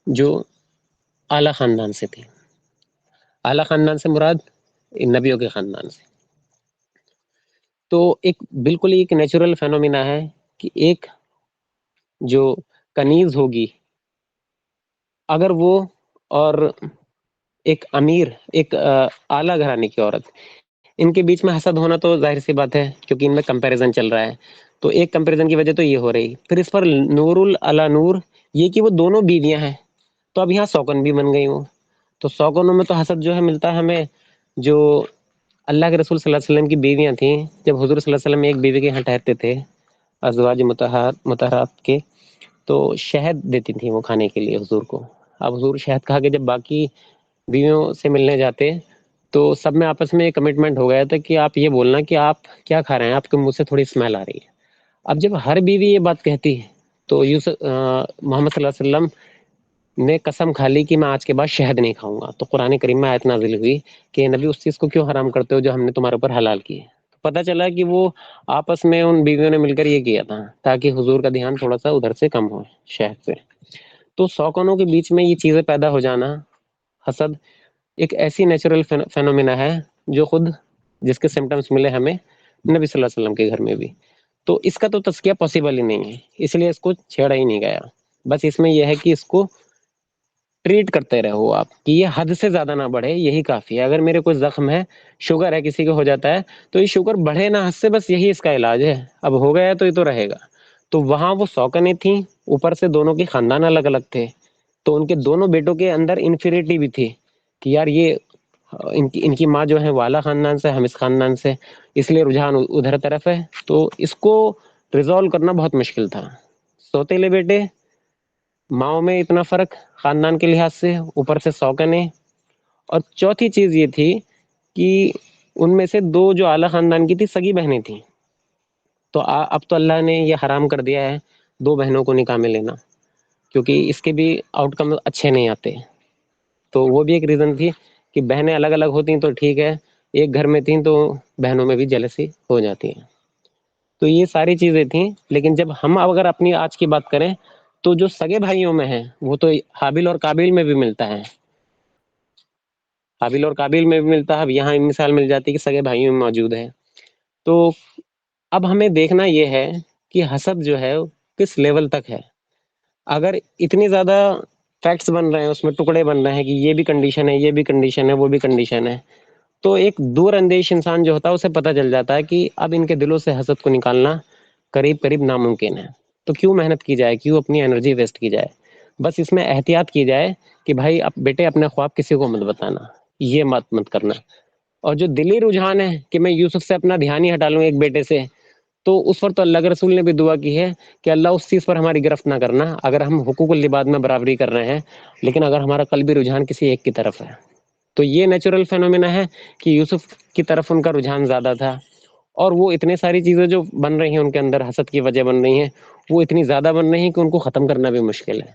جو اعلیٰ خاندان سے تھے. اعلیٰ خاندان سے مراد نبیوں کے خاندان سے. تو ایک بالکل ایک نیچرل فینومینا ہے کہ ایک جو کنیز ہوگی اگر وہ اور ایک امیر، ایک اعلیٰ گھرانے کی عورت، ان کے بیچ میں حسد ہونا تو ظاہر سی بات ہے کیونکہ ان میں کمپیریزن چل رہا ہے. تو ایک کمپیریزن کی وجہ تو یہ ہو رہی، پھر اس پر نور علی نور یہ کہ وہ دونوں بیویاں ہیں، تو اب یہاں سوکن بھی بن گئی ہوں. تو سوکنوں میں تو حسد جو ہے ملتا ہے ہمیں. جو اللہ کے رسول صلی اللہ علیہ وسلم کی بیویاں تھیں، جب حضور صلی اللہ علیہ وسلم ایک بیوی کے یہاں ٹھہرتے تھے ازواج مطہرات کے، تو شہد دیتی تھیں وہ کھانے کے لیے حضور کو. اب حضور شہد کھا کے جب باقی بیویوں سے ملنے جاتے تو سب میں آپس میں کمٹمنٹ ہو گیا تھا کہ آپ یہ بولنا کہ آپ کیا کھا رہے ہیں، آپ کے منہ سے تھوڑی اسمیل آ رہی ہے. اب جب ہر بیوی یہ بات کہتی ہے تو محمد صلی اللہ علیہ وسلم نے قسم کھا لی کہ میں آج کے بعد شہد نہیں کھاؤں گا. تو قرآن کریم میں آیت نازل ہوئی کہ نبی اس چیز کو کیوں حرام کرتے ہو جو ہم نے تمہارے اوپر حلال کی ہے. تو پتہ چلا کہ وہ آپس میں ان بیویوں نے مل کر یہ کیا تھا تاکہ حضور کا دھیان تھوڑا سا ادھر سے کم ہو شہد سے. تو سوکنوں کے بیچ میں یہ چیزیں پیدا ہو جانا، حسد ایک ایسی نیچرل فینومینا ہے جو خود جس کے سمٹمز ملے ہمیں نبی صلی اللہ علیہ وسلم کے گھر میں بھی. تو اس کا تو تزکیہ پاسبل ہی نہیں ہے، اس لیے اس کو چھیڑا ہی نہیں گیا. بس اس میں یہ ہے کہ اس کو ٹریٹ کرتے رہو آپ کہ یہ حد سے زیادہ نہ بڑھے، یہی کافی ہے. اگر میرے کوئی زخم ہے، شوگر ہے کسی کو ہو جاتا ہے، تو یہ شوگر بڑھے نہ حد سے، بس یہی اس کا علاج ہے. اب ہو گیا ہے تو یہ تو رہے گا. تو وہاں وہ سوکنیں تھیں، اوپر سے دونوں کے خاندان الگ الگ تھے، تو ان کے دونوں بیٹوں کے اندر انفیریٹی بھی تھی کہ یار یہ ان کی ماں جو ہے وہ اعلیٰ خاندان سے، ہم اس خاندان سے، اس لیے رجحان ادھر طرف ہے. تو اس کو ریزالو کرنا بہت مشکل تھا. سوتیلے بیٹے، ماؤں میں اتنا فرق خاندان کے لحاظ سے، اوپر سے سوکنیں. اور چوتھی چیز یہ تھی کہ ان میں سے 2 جو اعلیٰ خاندان کی تھی سگی بہنیں تھیں، تو اب تو اللہ نے یہ حرام کر دیا ہے 2 بہنوں کو نکاح میں لینا، کیونکہ اس کے بھی آؤٹ کم اچھے نہیں آتے. تو وہ بھی ایک ریزن تھی کہ بہنیں الگ الگ ہوتی ہیں تو ٹھیک ہے، ایک گھر میں تھیں تو بہنوں میں بھی جلسی ہو جاتی ہے. تو یہ ساری چیزیں تھیں. لیکن جب ہم اگر اپنی آج کی بات کریں تو جو سگے بھائیوں میں ہیں وہ تو حابیل اور قابیل میں بھی ملتا ہے، حابیل اور قابیل میں بھی ملتا ہے. اب یہاں مثال مل جاتی ہے کہ سگے بھائیوں میں موجود ہے. تو اب ہمیں دیکھنا یہ ہے کہ حسد جو ہے کس لیول تک ہے. اگر اتنی زیادہ فیکٹس بن رہے ہیں، اس میں ٹکڑے بن رہے ہیں کہ یہ بھی کنڈیشن ہے، یہ بھی کنڈیشن ہے، وہ بھی کنڈیشن ہے، تو ایک دور اندیش انسان جو ہوتا ہے اسے پتہ چل جاتا ہے کہ اب ان کے دلوں سے حسد کو نکالنا قریب قریب ناممکن ہے. تو کیوں محنت کی جائے، کیوں اپنی انرجی ویسٹ کی جائے. بس اس میں احتیاط کی جائے کہ بھائی اب بیٹے اپنے خواب کسی کو مت بتانا، یہ مت کرنا. اور جو دلی رجحان ہے کہ میں یوسف سے اپنا دھیان ہی ہٹا لوں ایک بیٹے سے، تو اس پر تو اللہ کے رسول نے بھی دعا کی ہے کہ اللہ اس چیز پر ہماری گرفت نہ کرنا اگر ہم حقوق اللباد میں برابری کر رہے ہیں، لیکن اگر ہمارا قلبی رجحان کسی ایک کی طرف ہے. تو یہ نیچرل فینومینا ہے کہ یوسف کی طرف ان کا رجحان زیادہ تھا، اور وہ اتنے ساری چیزیں جو بن رہی ہیں ان کے اندر حسد کی وجہ بن رہی ہیں، وہ اتنی زیادہ بن رہی ہیں کہ ان کو ختم کرنا بھی مشکل ہے.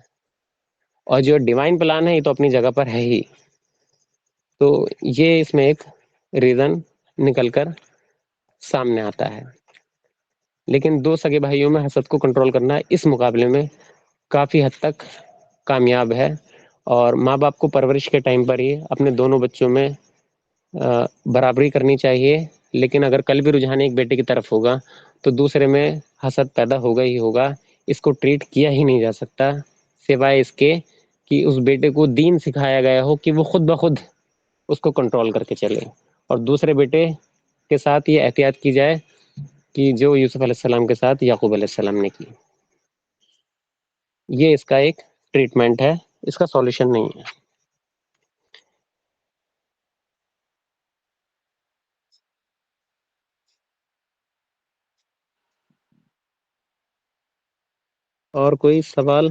اور جو ڈیوائن پلان ہے یہ تو اپنی جگہ پر ہے ہی. تو یہ اس میں ایک ریزن نکل کر سامنے آتا ہے. لیکن 2 سگے بھائیوں میں حسد کو کنٹرول کرنا اس مقابلے میں کافی حد تک کامیاب ہے. اور ماں باپ کو پرورش کے ٹائم پر ہی اپنے دونوں بچوں میں برابری کرنی چاہیے. لیکن اگر کل بھی رجحان ایک بیٹے کی طرف ہوگا تو دوسرے میں حسد پیدا ہوگا ہی ہوگا. اس کو ٹریٹ کیا ہی نہیں جا سکتا سوائے اس کے کہ اس بیٹے کو دین سکھایا گیا ہو کہ وہ خود بخود اس کو کنٹرول کر کے چلے. اور دوسرے بیٹے کے ساتھ یہ احتیاط کی جائے کہ جو یوسف علیہ السلام کے ساتھ یعقوب علیہ السلام نے کی. یہ اس کا ایک ٹریٹمنٹ ہے، اس کا سولوشن نہیں ہے. اور کوئی سوال؟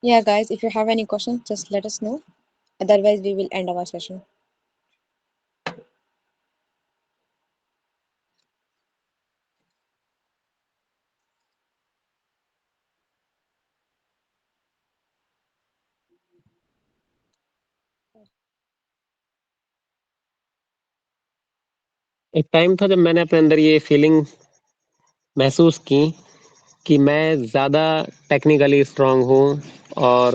Yeah, guys, if you have any questions, just let us know. Otherwise, we will end our session. ایک ٹائم تھا جب میں نے اپنے اندر یہ فیلنگ محسوس کی کہ میں زیادہ ٹیکنیکلی اسٹرانگ ہوں اور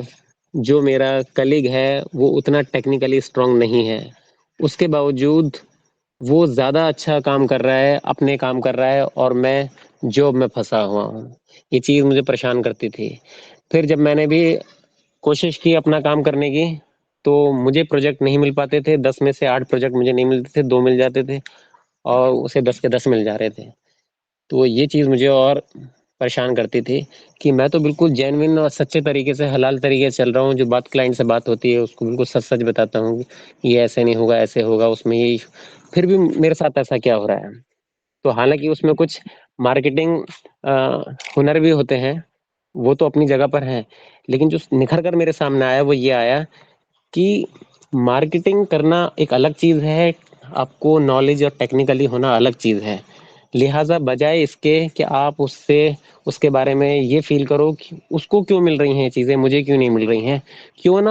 جو میرا کلیگ ہے وہ اتنا ٹیکنیکلی اسٹرانگ نہیں ہے. اس کے باوجود وہ زیادہ اچھا کام کر رہا ہے، اپنے کام کر رہا ہے، اور میں جاب میں پھنسا ہوا ہوں. یہ چیز مجھے پریشان کرتی تھی. پھر جب میں نے بھی کوشش کی اپنا کام کرنے کی تو مجھے پروجیکٹ نہیں مل پاتے تھے. 10 میں سے 8 پروجیکٹ مجھے نہیں ملتے تھے، 2 مل جاتے تھے اور اسے 10 کے 10 مل جا رہے تھے. تو یہ چیز مجھے اور پریشان کرتی تھی کہ میں تو بالکل جینوین اور سچے طریقے سے حلال طریقے سے چل رہا ہوں. جو بات کلائنٹ سے بات ہوتی ہے اس کو بالکل سچ سچ بتاتا ہوں، یہ ایسے نہیں ہوگا، ایسے ہوگا، اس میں یہی، پھر بھی میرے ساتھ ایسا کیا ہو رہا ہے. تو حالانکہ اس میں کچھ مارکیٹنگ ہنر بھی ہوتے ہیں، وہ تو اپنی جگہ پر ہیں، لیکن جو نکھر کر میرے سامنے آیا وہ یہ آیا کہ مارکیٹنگ کرنا ایک الگ چیز ہے، آپ کو نالج اور ٹیکنیکلی ہونا الگ چیز ہے. لہٰذا بجائے اس کے کہ آپ اس کے بارے میں یہ فیل کرو کہ اس کو کیوں مل رہی ہیں یہ چیزیں، مجھے کیوں نہیں مل رہی ہیں، کیوں نہ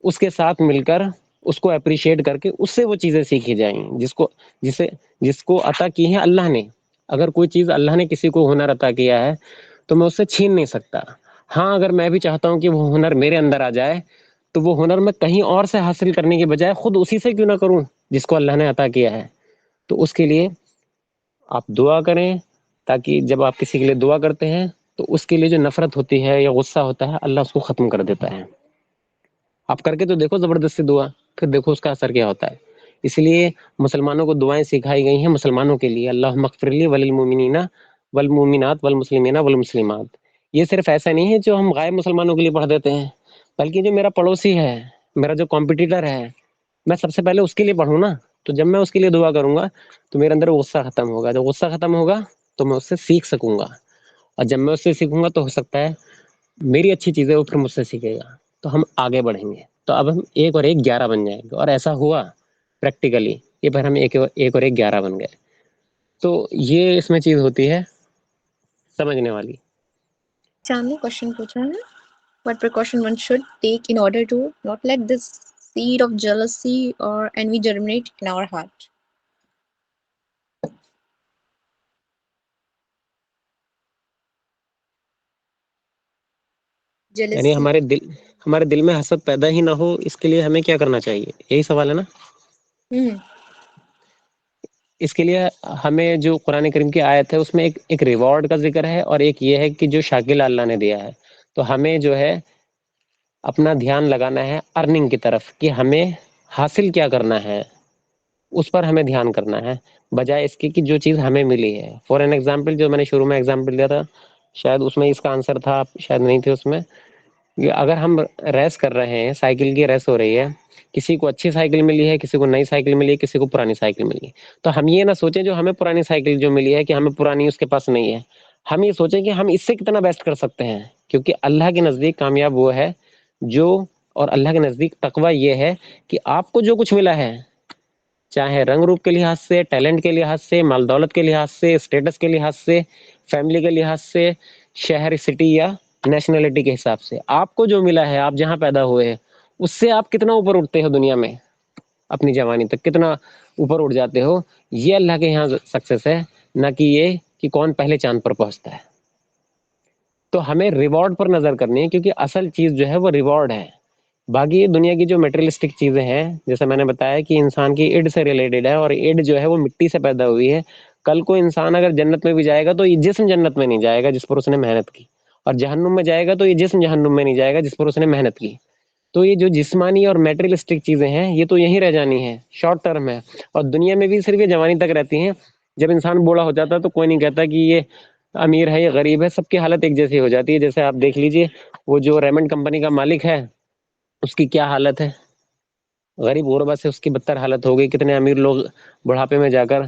اس کے ساتھ مل کر اس کو اپریشیٹ کر کے اس سے وہ چیزیں سیکھی جائیں جس کو عطا کی ہے اللہ نے. اگر کوئی چیز اللہ نے کسی کو ہنر عطا کیا ہے تو میں اس سے چھین نہیں سکتا. ہاں اگر میں بھی چاہتا ہوں کہ وہ ہنر میرے اندر آ جائے تو وہ ہنر میں کہیں اور سے حاصل کرنے کے بجائے خود اسی سے کیوں نہ کروں جس کو اللہ نے عطا کیا ہے. تو اس کے لیے آپ دعا کریں، تاکہ جب آپ کسی کے لیے دعا کرتے ہیں تو اس کے لیے جو نفرت ہوتی ہے یا غصہ ہوتا ہے اللہ اس کو ختم کر دیتا ہے. آپ کر کے تو دیکھو زبردستی دعا، پھر دیکھو اس کا اثر کیا ہوتا ہے. اس لیے مسلمانوں کو دعائیں سکھائی گئی ہیں مسلمانوں کے لیے، اللہم اغفر لی وللمؤمنین والمؤمنات والمسلمین والمسلمات. یہ صرف ایسا نہیں ہے جو ہم غائب مسلمانوں کے لیے پڑھ دیتے ہیں، بلکہ جو میرا پڑوسی ہے، میرا جو کمپٹیٹر ہے، میں سب سے پہلے اس کے لیے پڑھوں نا. تو جب میں اس کے لیے دعا کروں گا تو میرے اندر غصہ ختم ہوگا. جب غصہ ختم ہوگا تو میں اس سے سیکھ سکوں گا، اور جب میں اس سے سیکھوں گا تو ہو سکتا ہے میری اچھی چیزیں وہ پھر مجھ سے سیکھے گا. تو ہم آگے بڑھیں گے. تو اب ہم 1 اور 1 11 بن جائیں گے, اور ایسا ہوا پریکٹیکلی. یہ پر ہم 1 اور 1 11 بن گئے. تو یہ اس میں چیز ہوتی ہے سمجھنے والی. چاندنی کوشچن پوچھا ہے. What precaution one should take in order to not let this seed of jealousy or envy germinate in our heart? یعنی Jealousy. ہمارے دل میں حسد پیدا ہی نہ ہو, اس کے لیے ہمیں کیا کرنا چاہیے, یہی سوال ہے نا. ہوں. اس کے لیے ہمیں جو قرآن کریم کی آیت ہے اس میں ایک ریوارڈ کا ذکر ہے, اور ایک یہ ہے کہ جو شاکل اللہ نے دیا ہے. تو ہمیں جو ہے اپنا دھیان لگانا ہے ارننگ کی طرف, کہ ہمیں حاصل کیا کرنا ہے, اس پر ہمیں دھیان کرنا ہے, بجائے اس کی کہ جو چیز ہمیں ملی ہے. فار این ایگزامپل, جو میں نے شروع میں ایگزامپل دیا تھا, شاید اس میں اس کا آنسر تھا, آپ شاید نہیں تھے اس میں. کہ اگر ہم ریس کر رہے ہیں, سائیکل کی ریس ہو رہی ہے, کسی کو اچھی سائیکل ملی ہے, کسی کو نئی سائیکل ملی ہے, کسی کو پرانی سائیکل ملی ہے, تو ہم یہ نہ سوچیں جو ہمیں پرانی سائیکل جو ملی ہے کہ ہمیں پرانی اس کے پاس نہیں ہے. ہم یہ سوچیں کہ ہم اس سے کتنا بیسٹ کر سکتے ہیں, کیونکہ اللہ کے نزدیک کامیاب وہ ہے جو, اور اللہ کے نزدیک تقوی یہ ہے کہ آپ کو جو کچھ ملا ہے, چاہے رنگ روپ کے لحاظ سے, ٹیلنٹ کے لحاظ سے, مال دولت کے لحاظ سے, اسٹیٹس کے لحاظ سے, فیملی کے لحاظ سے, شہر سٹی یا نیشنلٹی کے حساب سے, آپ کو جو ملا ہے, آپ جہاں پیدا ہوئے ہیں, اس سے آپ کتنا اوپر اٹھتے ہو دنیا میں, اپنی جوانی تک کتنا اوپر اٹھ جاتے ہو, یہ اللہ کے یہاں سکسیس ہے, نہ کہ یہ کہ کون پہلے چاند پر پہنچتا ہے. تو ہمیں ریوارڈ پر نظر کرنی ہے, کیونکہ اصل چیز جو ہے وہ ریوارڈ ہے. باقی دنیا کی جو میٹریلسٹک چیزیں ہیں, جیسے میں نے بتایا کہ انسان کی اڈ سے ریلیٹڈ ہے, اور اڈ جو ہے وہ مٹی سے پیدا ہوئی ہے. کل کو انسان اگر جنت میں بھی جائے گا تو یہ جسم جنت میں نہیں جائے گا جس پر اس نے محنت کی, اور جہنم میں جائے گا تو یہ جسم جہنم میں نہیں جائے گا جس پر اس نے محنت کی. تو یہ جو جسمانی اور میٹریلسٹک چیزیں ہیں, یہ تو یہیں رہ جانی ہیں, شارٹ ٹرم ہے, اور دنیا میں بھی صرف یہ جوانی تک رہتی ہیں. جب انسان بوڑھا ہو جاتا ہے تو کوئی نہیں کہتا کہ یہ امیر ہے یا غریب ہے, سب کی حالت ایک جیسی ہو جاتی ہے. جیسے آپ دیکھ لیجئے, وہ جو ریمنڈ کمپنی کا مالک ہے, اس کی کیا حالت ہے, غریب غربا سے اس کی بدتر حالت ہو گئی. کتنے امیر لوگ بڑھاپے میں جا کر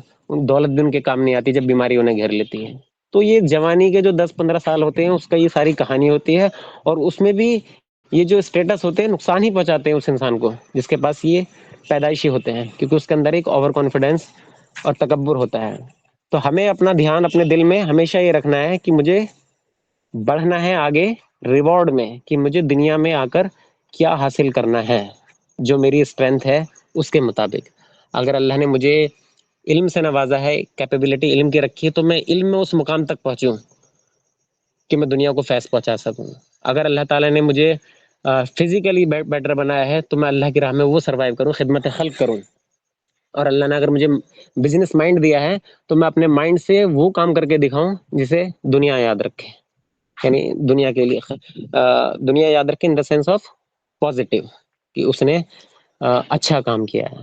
دولت بھی ان کے کام نہیں آتی جب بیماری انہیں گھیر لیتی ہے. تو یہ جوانی کے جو 10-15 سال ہوتے ہیں, اس کا یہ ساری کہانی ہوتی ہے, اور اس میں بھی یہ جو اسٹیٹس ہوتے ہیں نقصان ہی پہنچاتے ہیں اس انسان کو جس کے پاس یہ پیدائشی ہوتے ہیں, کیونکہ اس کے اندر ایک اوور کانفیڈینس اور تکبر ہوتا ہے. تو ہمیں اپنا دھیان اپنے دل میں ہمیشہ یہ رکھنا ہے کہ مجھے بڑھنا ہے آگے ریوارڈ میں, کہ مجھے دنیا میں آ کر کیا حاصل کرنا ہے, جو میری اسٹرینتھ ہے اس کے مطابق. اگر اللہ نے مجھے علم سے نوازا ہے, کیپیبلٹی علم کی رکھی ہے, تو میں علم میں اس مقام تک پہنچوں کہ میں دنیا کو فیض پہنچا سکوں. اگر اللہ تعالیٰ نے مجھے فزیکلی بیٹر بنایا ہے, تو میں اللہ کی راہ میں وہ سروائیو کروں, خدمت خلق کروں. اور اللہ نے اگر مجھے بزنس مائنڈ دیا ہے, تو میں اپنے مائنڈ سے وہ کام کر کے دکھاؤں جسے دنیا یاد رکھے, یعنی دنیا کے لیے دنیا یاد رکھے ان دا سینس آف پازیٹیو, کہ اس نے اچھا کام کیا ہے.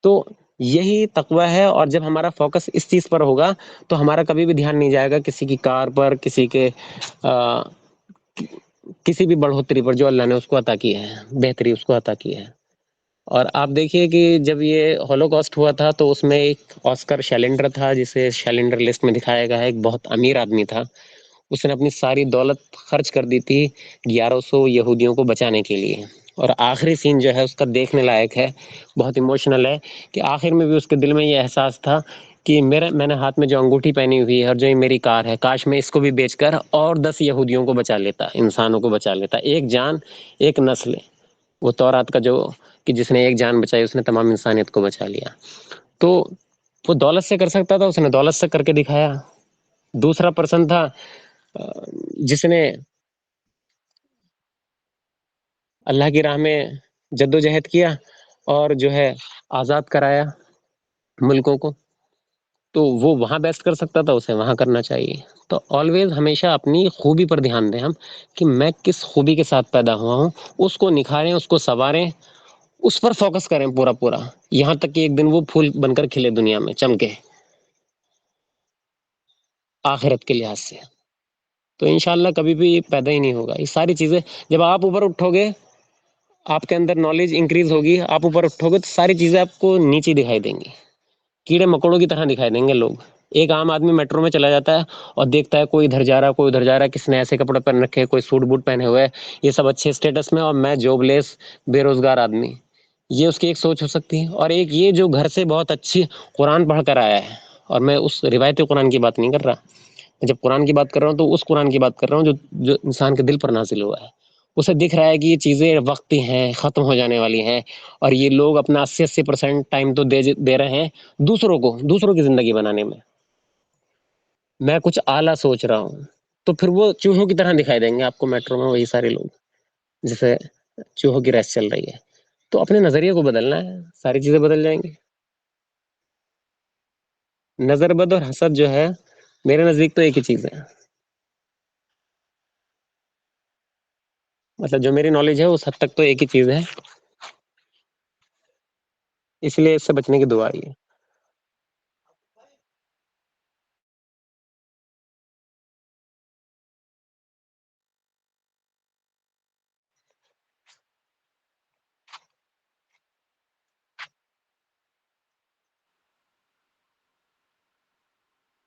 تو یہی تقوی ہے. اور جب ہمارا فوکس اس چیز پر ہوگا تو ہمارا کبھی بھی دھیان نہیں جائے گا کسی کی کار پر, کسی بھی بڑھوتری پر جو اللہ نے اس کو عطا کی ہے, بہتری اس کو عطا کی ہے. اور آپ دیکھیے کہ جب یہ ہولوکاسٹ ہوا تھا تو اس میں ایک آسکر شیلنڈر تھا, جسے شیلنڈر لسٹ میں دکھایا گیا ہے, ایک بہت امیر آدمی تھا. اس نے اپنی ساری دولت خرچ کر دی تھی 1100 یہودیوں کو بچانے کے لیے. اور آخری سین جو ہے اس کا دیکھنے لائق ہے, بہت ایموشنل ہے, کہ آخر میں بھی اس کے دل میں یہ احساس تھا کہ میں نے ہاتھ میں جو انگوٹھی پہنی ہوئی ہے اور جو یہ میری کار ہے, کاش میں اس کو بھی بیچ کر اور 10 یہودیوں کو بچا لیتا, انسانوں کو بچا لیتا. ایک جان ایک نسل, وہ تورات کا جو کہ جس نے ایک جان بچائی اس نے تمام انسانیت کو بچا لیا. تو وہ دولت سے کر سکتا تھا, اس نے دولت سے کر کے دکھایا. دوسرا پرسن تھا جس نے اللہ کی راہ میں جد و جہد کیا اور جو ہے آزاد کرایا ملکوں کو, تو وہ وہاں بیسٹ کر سکتا تھا, اسے وہاں کرنا چاہیے. تو آلویز ہمیشہ اپنی خوبی پر دھیان دیں ہم, کہ میں کس خوبی کے ساتھ پیدا ہوا ہوں, اس کو نکھاریں, اس کو سنواریں, اس پر فوکس کریں پورا, یہاں تک کہ ایک دن وہ پھول بن کر کھلے دنیا میں, چمکے آخرت کے لحاظ سے. تو انشاءاللہ کبھی بھی پیدا ہی نہیں ہوگا. یہ ساری چیزیں جب آپ اوپر اٹھو گے, آپ کے اندر نالج انکریز ہوگی, آپ اوپر اٹھو گے, تو ساری چیزیں آپ کو نیچی دکھائی دیں گی, کیڑے مکوڑوں کی طرح دکھائی دیں گے لوگ. ایک عام آدمی میٹرو میں چلا جاتا ہے اور دیکھتا ہے کوئی ادھر جا رہا ہے کوئی ادھر جا رہا ہے، کس نے ایسے کپڑے پہن رکھے، کوئی سوٹ بوٹ پہنے ہوئے، یہ سب اچھے اسٹیٹس میں، اور میں جاب لیس بے روزگار آدمی. یہ اس کی ایک سوچ ہو سکتی ہے. اور ایک یہ جو گھر سے بہت اچھی قرآن پڑھ کر آیا ہے، اور میں اس روایتی قرآن کی بات نہیں کر رہا، میں جب قرآن کی بات کر رہا ہوں تو اس قرآن کی بات کر رہا ہوں جو انسان کے دل پر نازل ہوا ہے. اسے دکھ رہا ہے کہ یہ چیزیں وقتی ہیں، ختم ہو جانے والی ہیں، اور یہ لوگ اپنا 80% ٹائم تو دے رہے ہیں دوسروں کی زندگی بنانے میں. میں کچھ اعلیٰ سوچ رہا ہوں، تو پھر وہ چوہوں کی طرح دکھائی دیں گے آپ کو میٹرو میں وہی سارے لوگ، جیسے چوہوں کی ریس چل رہی ہے. تو اپنے نظریے کو بدلنا ہے، ساری چیزیں بدل جائیں گی. نظر بد اور حسد جو ہے میرے نزدیک تو ایک ہی چیز ہے. مطلب جو میری نالج ہے اس حد تک تو ایک ہی چیز ہے، اس لیے اس سے بچنے کی دعا ہی ہے.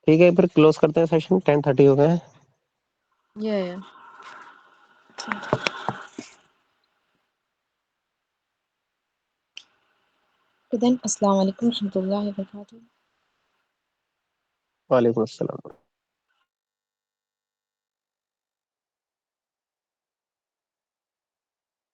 ٹھیک ہے، پھر کلوز کرتے ہیں سیشن. 10:30 ہو گئے ہیں. Yeah. تو دین السلام علیکم ورحمۃ اللہ وبرکاتہ. وعلیکم السلام.